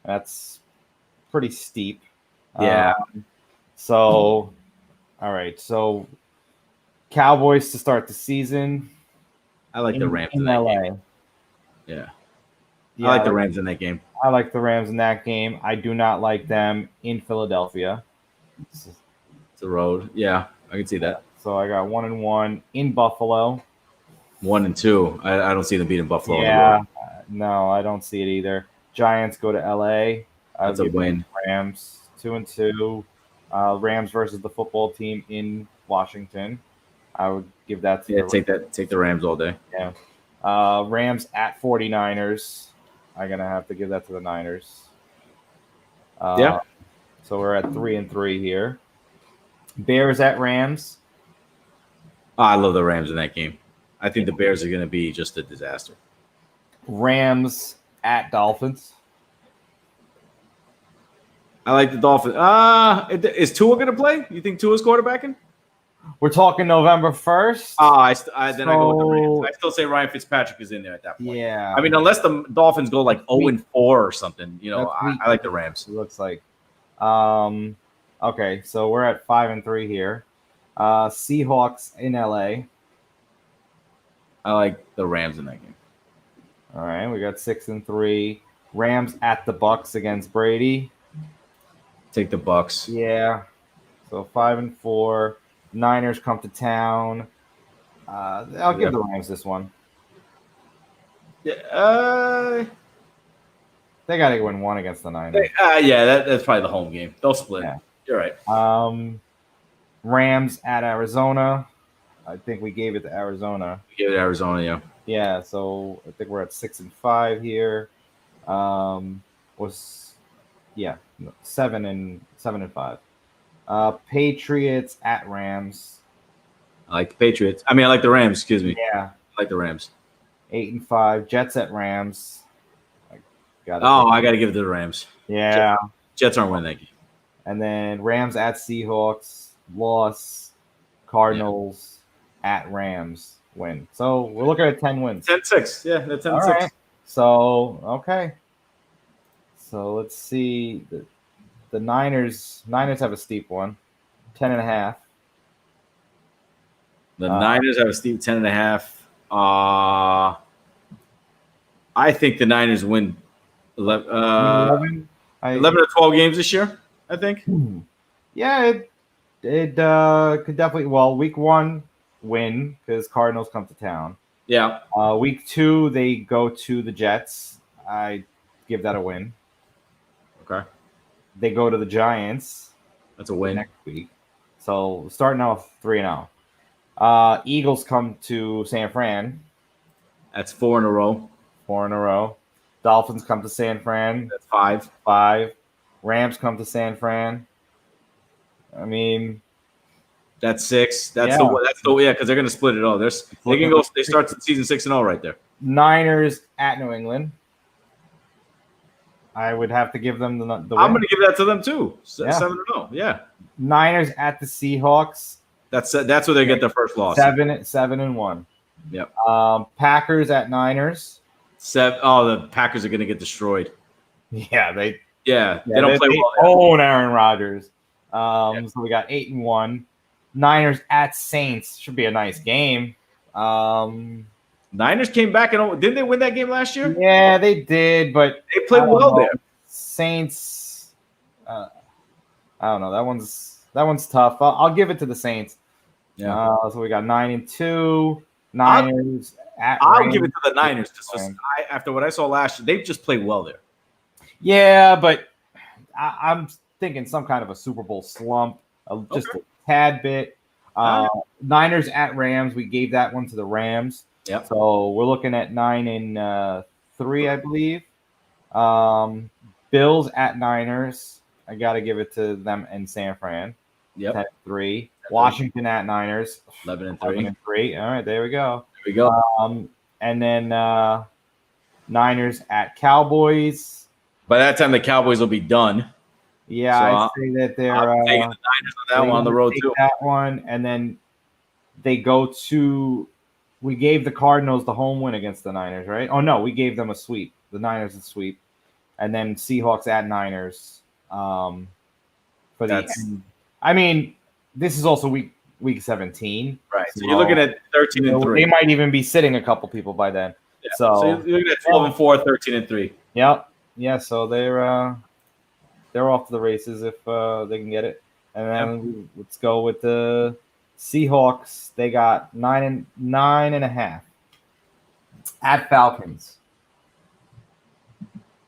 That's pretty steep. Yeah. All right. So Cowboys to start the season. I like the Rams in that LA. Game. Yeah. I like the Rams in that game. I like the Rams in that game. I do not like them in Philadelphia. It's the road. Yeah, I can see that. So I got 1-1 in Buffalo. 1-2. I don't see them beating Buffalo. Yeah. No, I don't see it either. Giants go to LA. That's a win. Rams 2-2. Rams versus the football team in Washington. I would give that to take the Rams all day. Yeah. Rams at 49ers. I'm gonna have to give that to the Niners. Yeah. So we're at 3-3 here. Bears at Rams. I love the Rams in that game. I think the Bears are going to be just a disaster. Rams at Dolphins. I like the Dolphins. Is Tua going to play? You think Tua's quarterbacking? We're talking November 1st. I go with the Rams. I still say Ryan Fitzpatrick is in there at that point. Yeah. I mean, unless the Dolphins go like 0-4 or something, I like the Rams. It looks like. Okay, so we're at 5-3 here. Seahawks in LA. I like the Rams in that game. All right, we got 6-3. Rams at the Bucks against Brady. Take the Bucks. Yeah. So 5-4. Niners come to town. I'll give the Rams this one. Yeah, They got to win one against the Niners. that's probably the home game. They'll split. Yeah. You're right. Rams at Arizona. I think we gave it to Arizona. We gave it to Arizona, yeah. Yeah, so I think we're at 6-5 here. 7-5. Patriots at Rams. I like the Patriots. I like the Rams. Excuse me. Yeah, I like the Rams. 8-5. Jets at Rams. I got to give it to the Rams. Yeah. Jets aren't winning that game. And then Rams at Seahawks. Loss. Cardinals at Rams. Win. So we're looking at 10 wins. 10-6. Yeah, that's 10-6. All right. So, okay. So let's see. The Niners have a steep one. 10.5. The Niners have a steep 10.5. I think the Niners win 11 or 12 games this year, I think. Yeah, it could definitely. Well, week 1 win because Cardinals come to town. Yeah. Week 2 they go to the Jets. I give that a win. Okay. They go to the Giants. That's a win next week. So starting off 3-0. Eagles come to San Fran. That's 4 in a row. 4 in a row. Dolphins come to San Fran. That's 5. 5. Rams come to San Fran. That's 6. Because they're going to split it all. They start the season 6-0 right there. Niners at New England. I would have to give them the win. I'm going to give that to them too. 7-0. Yeah. Niners at the Seahawks. That's where they get their first loss. 7-1. Yep. Packers at Niners. The Packers are going to get destroyed. Yeah, they don't play well. Own Aaron Rodgers. So we got 8-1. Niners at Saints should be a nice game. Niners came back and didn't they win that game last year? Yeah, they did, but they played well there. Saints. I don't know. That one's tough. I'll give it to the Saints. Yeah. So we got 9-2. Niners. I'll give it to the Niners. After what I saw last year, they've just played well there. Yeah, but I'm thinking some kind of a Super Bowl slump, just a tad bit. Niners at Rams. We gave that one to the Rams. Yep. So we're looking at 9-3, I believe. Bills at Niners. I got to give it to them in San Fran. Yep. 10-3. Washington at Niners. 11-3. 11-3. All right, there we go. There we go. And then Niners at Cowboys. By that time, the Cowboys will be done. Yeah, I'd say that they're taking the Niners on that one on the road too. That one, and then they go to. We gave the Cardinals the home win against the Niners, right? Oh no, we gave them a sweep. The Niners a sweep, and then Seahawks at Niners. For the end. This is also week 17, right? So you're looking at 13-3. They might even be sitting a couple people by then. Yeah. So you're looking at 12-4, 13-3. Yep. Yeah. So they're off to the races if they can get it. And then let's go with the Seahawks. They got 9.5 at Falcons.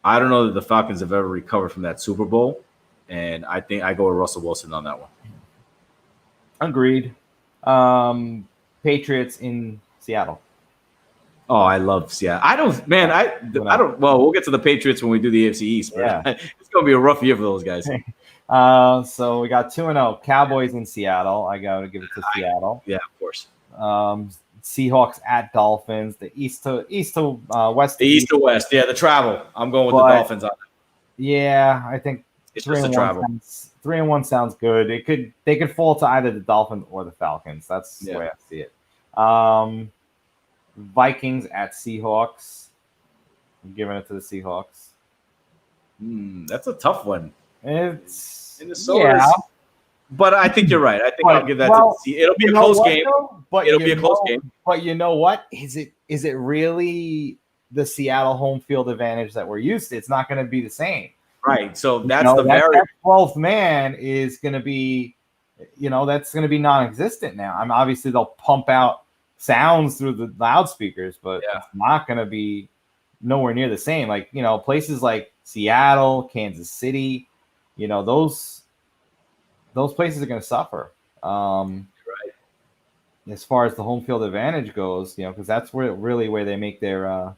I don't know that the Falcons have ever recovered from that Super Bowl, and I think I go with Russell Wilson on that one. Agreed. Patriots in Seattle. Oh, I love Seattle. I don't. Well, we'll get to the Patriots when we do the AFC East. But it's going to be a rough year for those guys. So we got 2-0 Cowboys in Seattle. I got to give it to Seattle. Yeah, of course. Seahawks at Dolphins. The East to West. The East to West. Yeah, the travel. I'm going with the Dolphins on that. Yeah, I think it's just the travel. 3-1 sounds good. They could fall to either the Dolphins or the Falcons. That's the way I see it. Vikings at Seahawks. I'm giving it to the Seahawks. That's a tough one. It's Minnesota. Yeah. But I think you're right. I think I'll give that to the Seahawks. It'll be a close game. It'll be a close game. But you know what? Is it really the Seattle home field advantage that we're used to? It's not going to be the same. Right. So that's the variable. That 12th man is going to be that's going to be non-existent now. I mean, obviously they'll pump out sounds through the loudspeakers, but it's not going to be nowhere near the same. Like, places like Seattle, Kansas City, those places are going to suffer. Right. As far as the home field advantage goes, because that's where they make their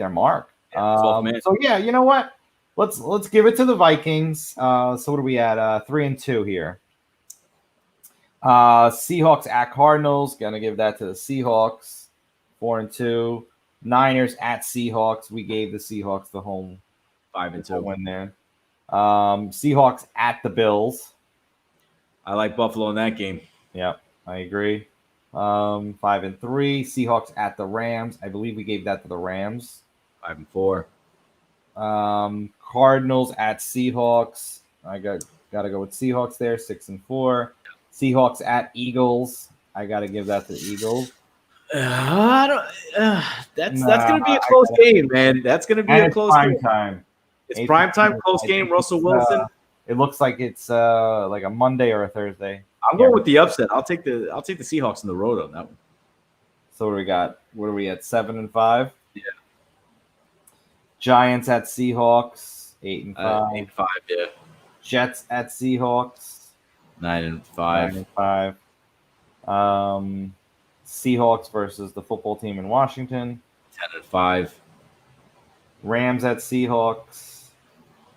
mark. So yeah, you know what? Let's give it to the Vikings. So what are we at? 3-2 here. Seahawks at Cardinals. Gonna give that to the Seahawks. 4-2. Niners at Seahawks. We gave the Seahawks the home 5-2 win there. Seahawks at the Bills. I like Buffalo in that game. Yep, I agree. 5-3. Seahawks at the Rams. I believe we gave that to the Rams. 5-4. Cardinals at Seahawks. I got to go with Seahawks there. 6-4. Seahawks at Eagles. I got to give that to the Eagles. That's going to be a close game, man. That's going to be a close game. Time. It's primetime, close game. Russell Wilson. It looks like it's like a Monday or a Thursday. I'm going with the upset. I'll take the Seahawks on the road on that one. So what do we got? What are we at? 7-5. Yeah. Giants at Seahawks. 8-5. 8-5. Yeah. Jets at Seahawks. 9-5. 9-5. Seahawks versus the football team in Washington. 10-5. Rams at Seahawks.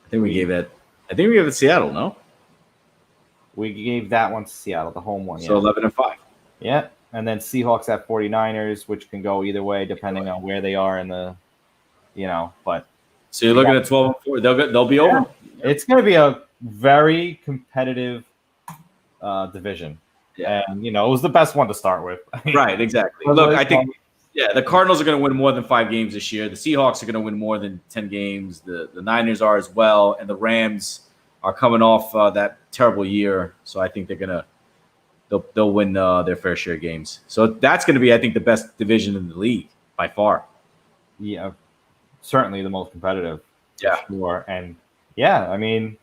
I think we gave it to Seattle, no? We gave that one to Seattle, the home one. So 11-5. Yeah. And then Seahawks at 49ers, which can go either way depending on where they are in the, but. So you're looking at 12-4. They'll be over. It's going to be a very competitive division. Yeah. And, it was the best one to start with. Right, exactly. Look, I think, the Cardinals are going to win more than 5 games this year. The Seahawks are going to win more than 10 games. The Niners are as well. And the Rams are coming off that terrible year. So I think they'll win their fair share of games. So that's going to be, I think, the best division in the league by far. Yeah, certainly the most competitive. Yeah. Sure. And, I mean,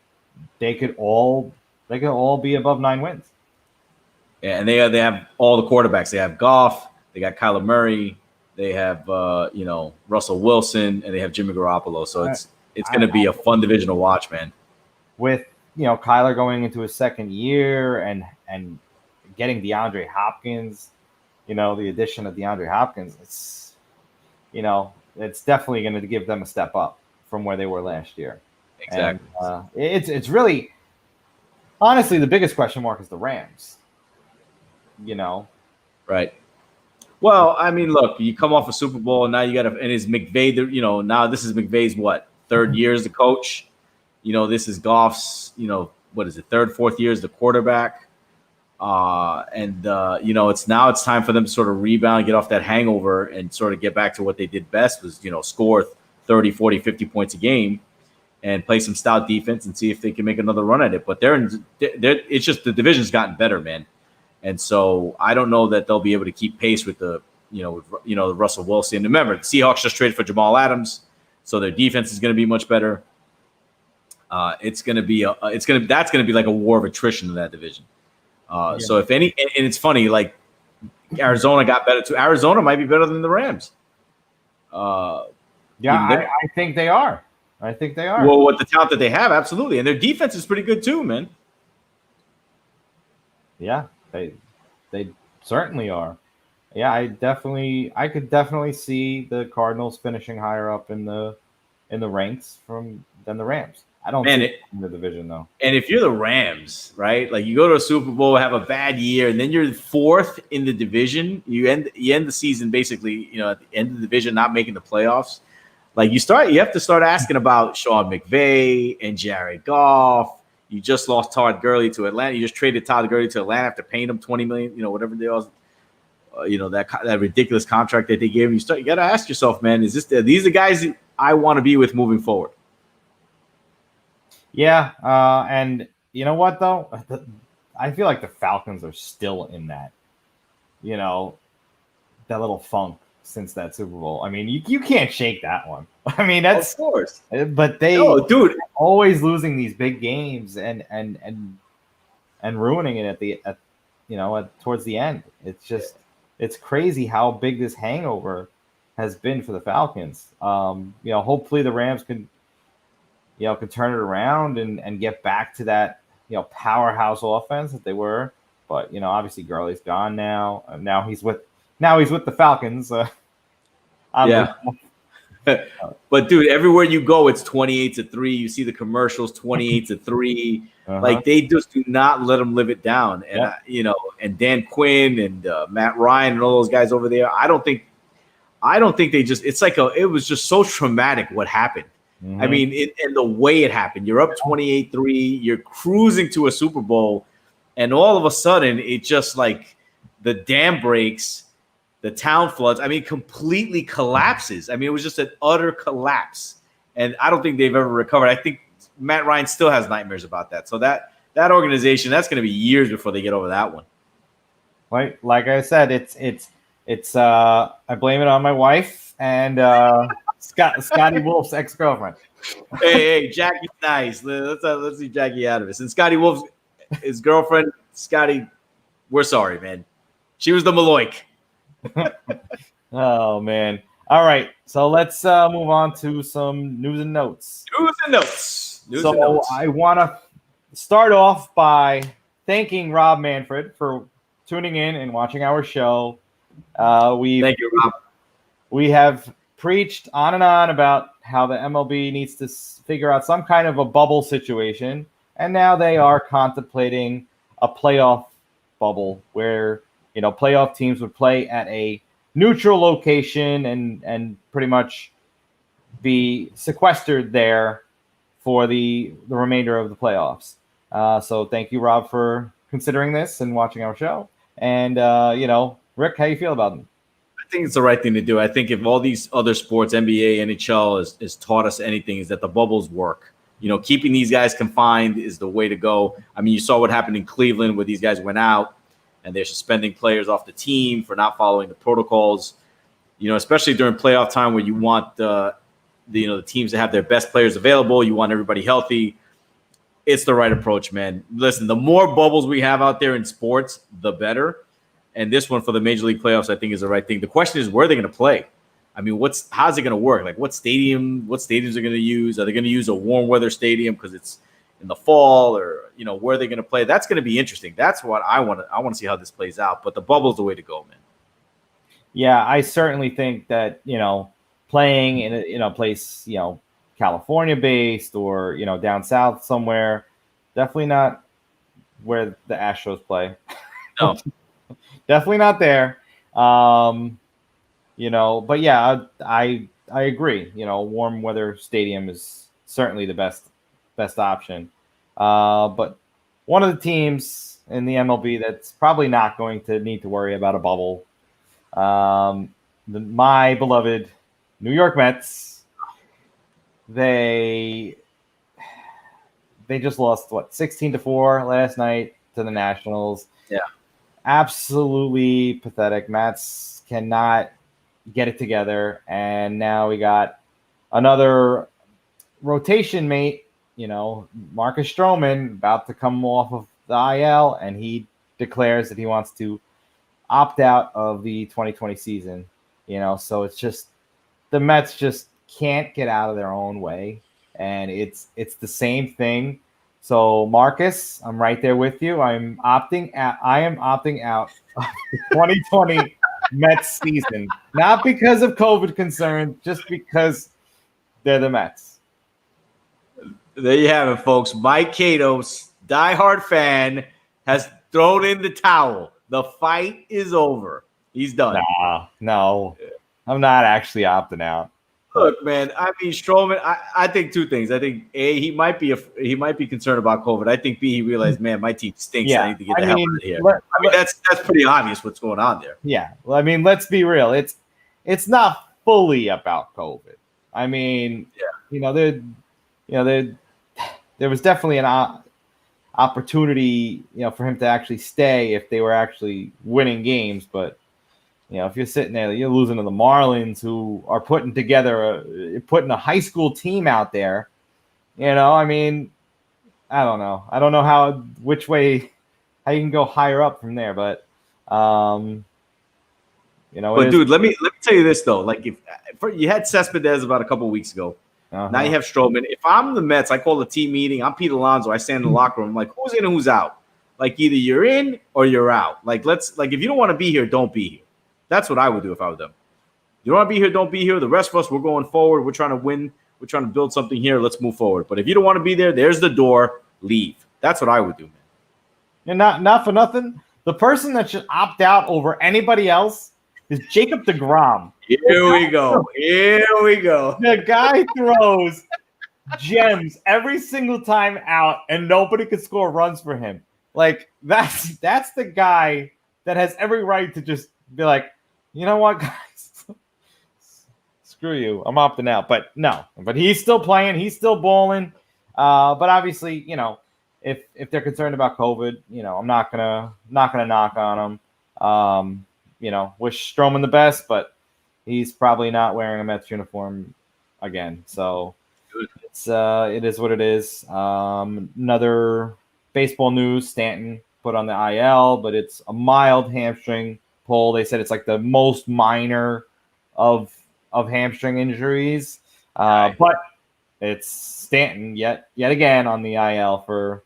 they could all be above 9 wins. Yeah, and they have all the quarterbacks. They have Goff. They got Kyler Murray. They have Russell Wilson, and they have Jimmy Garoppolo. So it's going to be a fun division to watch, man. With Kyler going into his second year and getting DeAndre Hopkins, the addition of DeAndre Hopkins, it's definitely going to give them a step up from where they were last year. Exactly. And, it's really, honestly, the biggest question mark is the Rams. Right. Well, I mean, look, you come off a Super Bowl, and now you got and is McVay, now this is McVay's third year as the coach. This is Goff's, what is it, third, fourth year as the quarterback. It's time for them to sort of rebound, get off that hangover, and sort of get back to what they did best was, score 30, 40, 50 points a game and play some stout defense and see if they can make another run at it. But it's just the division's gotten better, man. And so I don't know that they'll be able to keep pace with the Russell Wilson. And remember, the Seahawks just traded for Jamal Adams, so their defense is going to be much better. That's going to be like a war of attrition in that division. So if any, and it's funny, like Arizona got better too. Arizona might be better than the Rams. I think they are. Well, with the talent that they have, absolutely, and their defense is pretty good too, man. Yeah. They certainly are. Yeah, I could definitely see the Cardinals finishing higher up in the ranks than the Rams. I don't think in the division though. And if you're the Rams, right? Like you go to a Super Bowl, have a bad year, and then you're 4th in the division. You end the season basically, at the end of the division, not making the playoffs. Like you have to start asking about Sean McVay and Jared Goff. You just lost Todd Gurley to Atlanta. You just traded Todd Gurley to Atlanta after paying him $20 million, whatever they are, that ridiculous contract that they gave him. You got to ask yourself, man, are these the guys I want to be with moving forward? Yeah, and you know what though? I feel like the Falcons are still in that, that little funk since that Super Bowl. I mean, you can't shake that one. I mean, that's of course. But they always losing these big games and and ruining it towards the end. It's crazy how big this hangover has been for the Falcons. Hopefully the Rams can turn it around and get back to that, powerhouse offense that they were. But, obviously Gurley's gone now. Now he's with the Falcons. Yeah. But dude, everywhere you go, it's 28-3. You see the commercials, 28-3. Like they just do not let them live it down. And and Dan Quinn and Matt Ryan and all those guys over there. I don't think they just. It's like it was just so traumatic what happened. I mean, and the way it happened. You're up 28-3. You're cruising to a Super Bowl, and all of a sudden, it just like the dam breaks. The town floods. I mean, completely collapses. I mean, it was just an utter collapse. And I don't think they've ever recovered. I think Matt Ryan still has nightmares about that. So that organization, that's going to be years before they get over that one. Right. Like I said, it's I blame it on my wife and Scotty Wolf's ex-girlfriend. Hey, Jackie's nice. Let's leave Jackie out of this. And Scotty Wolf's his girlfriend, Scotty, we're sorry, man. She was the Maloik. Oh man! All right, so let's move on to some news and notes. I want to start off by thanking Rob Manfred for tuning in and watching our show. Thank you, Rob. We have preached on and on about how the MLB needs to figure out some kind of a bubble situation, and now they are contemplating a playoff bubble where playoff teams would play at a neutral location and pretty much be sequestered there for the remainder of the playoffs. So thank you, Rob, for considering this and watching our show. And, Rick, how you feel about them? I think it's the right thing to do. I think if all these other sports, NBA, NHL, has taught us anything, is that the bubbles work. Keeping these guys confined is the way to go. I mean, you saw what happened in Cleveland where these guys went out and they're suspending players off the team for not following the protocols, especially during playoff time where you want the teams to have their best players available. You want everybody healthy. It's the right approach, man. Listen, the more bubbles we have out there in sports, the better. And this one for the Major League playoffs, I think, is the right thing. The question is, where are they going to play? I mean, how's it going to work? Like what stadiums are going to use? Are they going to use a warm weather stadium because it's in the fall, or where are they going to play? That's going to be interesting. That's what I want to see how this plays out. But the bubble's the way to go, man. Yeah, I certainly think that playing in a place California based or down south somewhere, definitely not where the Astros play. No, definitely not there. But yeah, I agree. Warm weather stadium is certainly the best option. But one of the teams in the MLB that's probably not going to need to worry about a bubble, my beloved New York Mets, they just lost 16-4 last night to the Nationals. Yeah, absolutely pathetic. Mets cannot get it together, and now we got another rotation mate. Marcus Stroman about to come off of the IL, and he declares that he wants to opt out of the 2020 season. So it's just the Mets just can't get out of their own way, and it's the same thing. So Marcus, I'm right there with you. I am opting out of the 2020 Mets season, not because of COVID concerns, just because they're the Mets. There you have it, folks. Mike Cato's diehard fan has thrown in the towel. The fight is over. He's done. No, I'm not actually opting out. Look, man. I mean, Stroman. I think two things. I think A, he might be concerned about COVID. I think B, he realized, man, my team stinks. Yeah, I need to get the hell out of here. That's pretty obvious what's going on there. Yeah. Well, I mean, let's be real. It's not fully about COVID. I mean, there was definitely an opportunity, for him to actually stay if they were actually winning games. But, if you're sitting there, you're losing to the Marlins, who are putting a high school team out there. I mean, I don't know. I don't know which way you can go higher up from there. But But dude, let me tell you this though. Like if you had Cespedes about a couple of weeks ago, now you have Stroman. If I'm the Mets, I call a team meeting. I'm Pete Alonso. I stand in the locker room. I'm like, who's in and who's out? Like either you're in or you're out. Like if you don't want to be here, don't be here. That's what I would do if I were them. You don't want to be here, don't be here. The rest of us, we're going forward. We're trying to win. We're trying to build something here. Let's move forward. But if you don't want to be there, there's the door. Leave. That's what I would do, man. And not for nothing, the person that should opt out over anybody else is Jacob deGrom. Here we go. The guy throws gems every single time out, and nobody could score runs for him. Like that's the guy that has every right to just be like, you know what, guys, screw you, I'm opting out. But no, but he's still playing, he's still balling. But obviously, if they're concerned about COVID, I'm not gonna knock on him. Wish Stroman the best, but he's probably not wearing a Mets uniform again. So it is what it is. Another baseball news: Stanton put on the IL, but it's a mild hamstring pull. They said it's like the most minor of hamstring injuries, but it's Stanton yet again on the IL for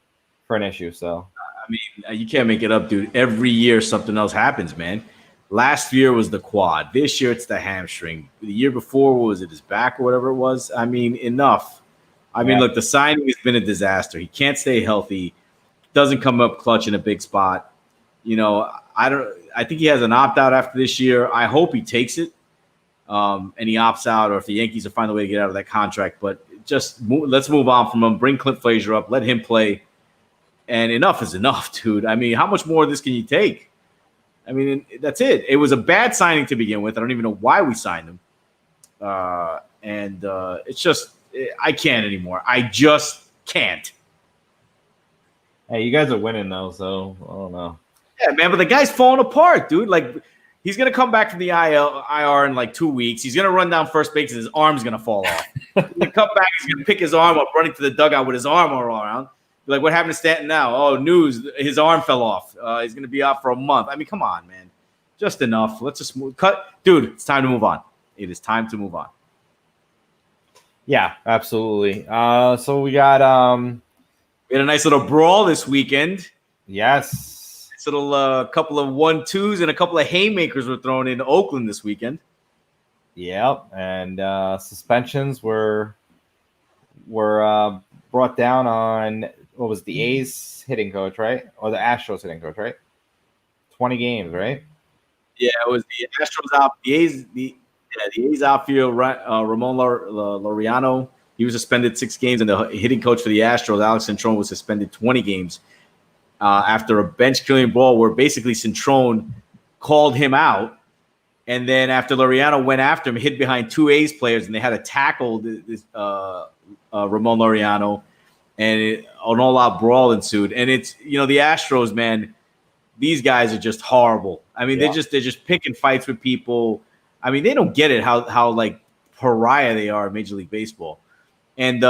an issue. So I mean, you can't make it up, dude. Every year something else happens, man. Last year was the quad. This year it's the hamstring. The year before, what was it, his back or whatever it was? I mean, enough. I mean, look, the signing has been a disaster. He can't stay healthy. Doesn't come up clutch in a big spot. I think he has an opt-out after this year. I hope he takes it and he opts out, or if the Yankees will find a way to get out of that contract. But let's move on from him. Bring Clint Frazier up. Let him play. And enough is enough, dude. I mean, how much more of this can you take? I mean, that's it. It was a bad signing to begin with. I don't even know why we signed him. It's just I can't anymore. I just can't. Hey, you guys are winning though, so I don't know. Yeah, man, but the guy's falling apart, dude. Like, he's gonna come back from the IR in like 2 weeks. He's gonna run down first base and his arm's gonna fall off. He's gonna come back. He's gonna pick his arm up, running to the dugout with his arm all around. Like, what happened to Stanton now? Oh, news, his arm fell off. He's going to be out for a month. I mean, come on, man. Just enough. Let's just cut. Dude, it's time to move on. It is time to move on. Yeah, absolutely. So we got we had a nice little brawl this weekend. Yes. Nice little couple of 1-2s and a couple of haymakers were thrown in Oakland this weekend. Yep, and suspensions were brought down on what was the A's hitting coach, right? Or the Astros hitting coach, right? 20 games, right? Yeah, it was the Astros out. The A's outfield, Ramon Laureano, he was suspended 6 games, and the hitting coach for the Astros, Alex Cintron, was suspended 20 games after a bench-killing ball where basically Cintron called him out, and then after Laureano went after him, hid behind 2 A's players, and they had to tackle this Ramon Laureano, and an all-out brawl ensued. And it's, the Astros, man, these guys are just horrible. I mean, they're just picking fights with people. I mean, they don't get it how like pariah they are in Major League Baseball. And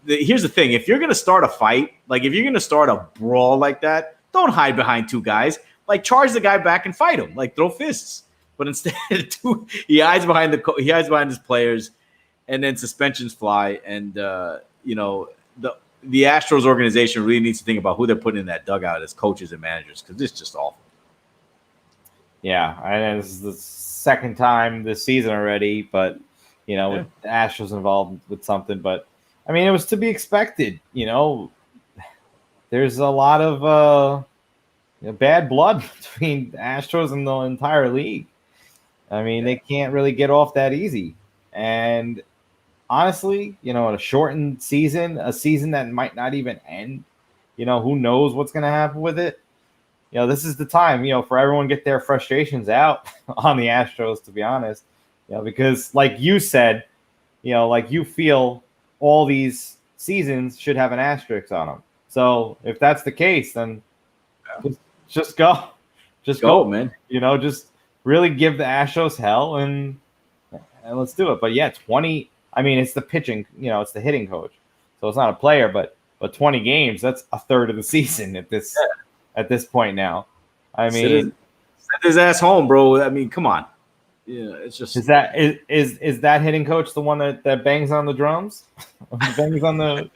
here's the thing: if you're gonna start a fight, like if you're gonna start a brawl like that, don't hide behind 2 guys. Like, charge the guy back and fight him. Like, throw fists. But instead, he hides behind his players, and then suspensions fly. And the Astros organization really needs to think about who they're putting in that dugout as coaches and managers, because it's just awful. Yeah, and this is the second time this season already, but with the Astros involved with something. But I mean, it was to be expected. There's a lot of bad blood between the Astros and the entire league. I mean, they can't really get off that easy. And honestly, in a shortened season, a season that might not even end, who knows what's going to happen with it. This is the time, for everyone to get their frustrations out on the Astros, to be honest, because like you said, like you feel all these seasons should have an asterisk on them. So if that's the case, then just go, man. Just really give the Astros hell and let's do it. But yeah, 20. I mean, it's the pitching, it's the hitting coach, so it's not a player. But 20 games, that's a third of the season. If this, at this point now. I Send mean, his ass home, bro. I mean, come on. Yeah, it's just is that hitting coach the one that bangs on the drums? Bangs on the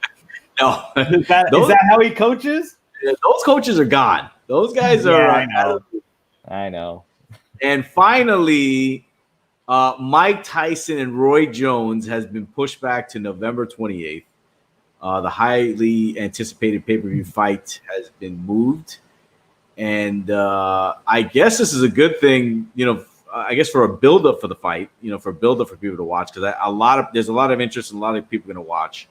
no. is that how he coaches? Those coaches are gone. Those guys are. I know. And finally, Mike Tyson and Roy Jones has been pushed back to November 28th. The highly anticipated pay-per-view fight has been moved. And I guess this is a good thing, I guess for a build-up for the fight, for a build-up for people to watch, because there's a lot of interest and a lot of people going to watch.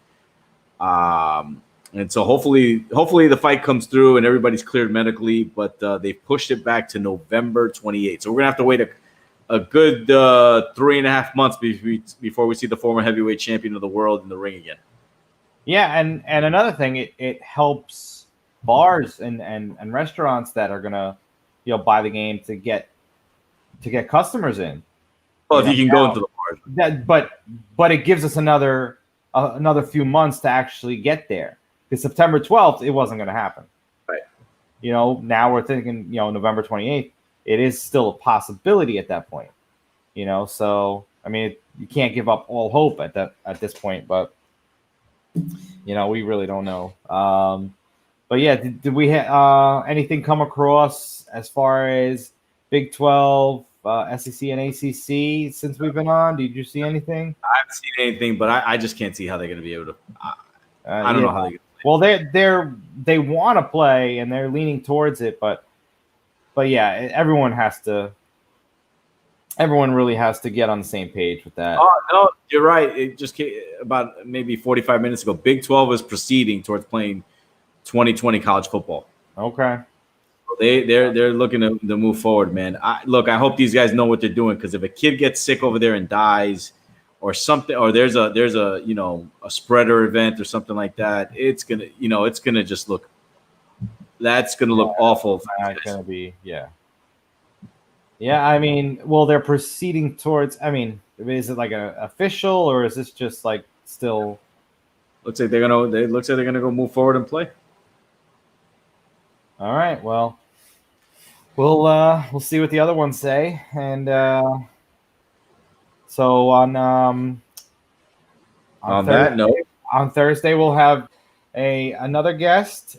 And so hopefully the fight comes through and everybody's cleared medically, but they've pushed it back to November 28th. So we're going to have to wait a good 3.5 months before we see the former heavyweight champion of the world in the ring again. Yeah, and another thing, it helps bars and restaurants that are gonna buy the game to get customers in. Well, if you can go into the bars. But it gives us another few months to actually get there. Because September 12th, it wasn't going to happen. Right. Now we're thinking, November 28th. It is still a possibility at that point. So I mean, you can't give up all hope at this point, but we really don't know. But yeah, did we anything come across as far as Big 12, SEC, and ACC since we've been on? Did you see anything? I haven't seen anything, but I just can't see how they're going to be able to. I don't know how they. Well, they want to play and they're leaning towards it, but yeah, everyone really has to get on the same page with that. Oh no, you're right. It just came about maybe 45 minutes ago. Big 12 is proceeding towards playing 2020 college football. Okay. They're looking to move forward, man. I hope these guys know what they're doing, because if a kid gets sick over there and dies, or something, or there's a a spreader event or something like that, it's gonna just look. That's gonna look awful. It's gonna be Yeah, I mean, well, they're proceeding towards. I mean, is it like an official, or is this just like still? Looks like they're gonna go move forward and play. All right. Well, we'll see what the other ones say, and so on that note, on Thursday we'll have another guest.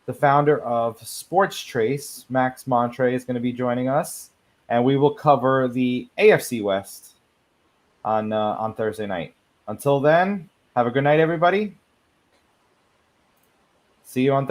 The founder of Sports Trace, Max Montre, is going to be joining us, and we will cover the AFC West on Thursday night. Until then, have a good night, everybody. See you on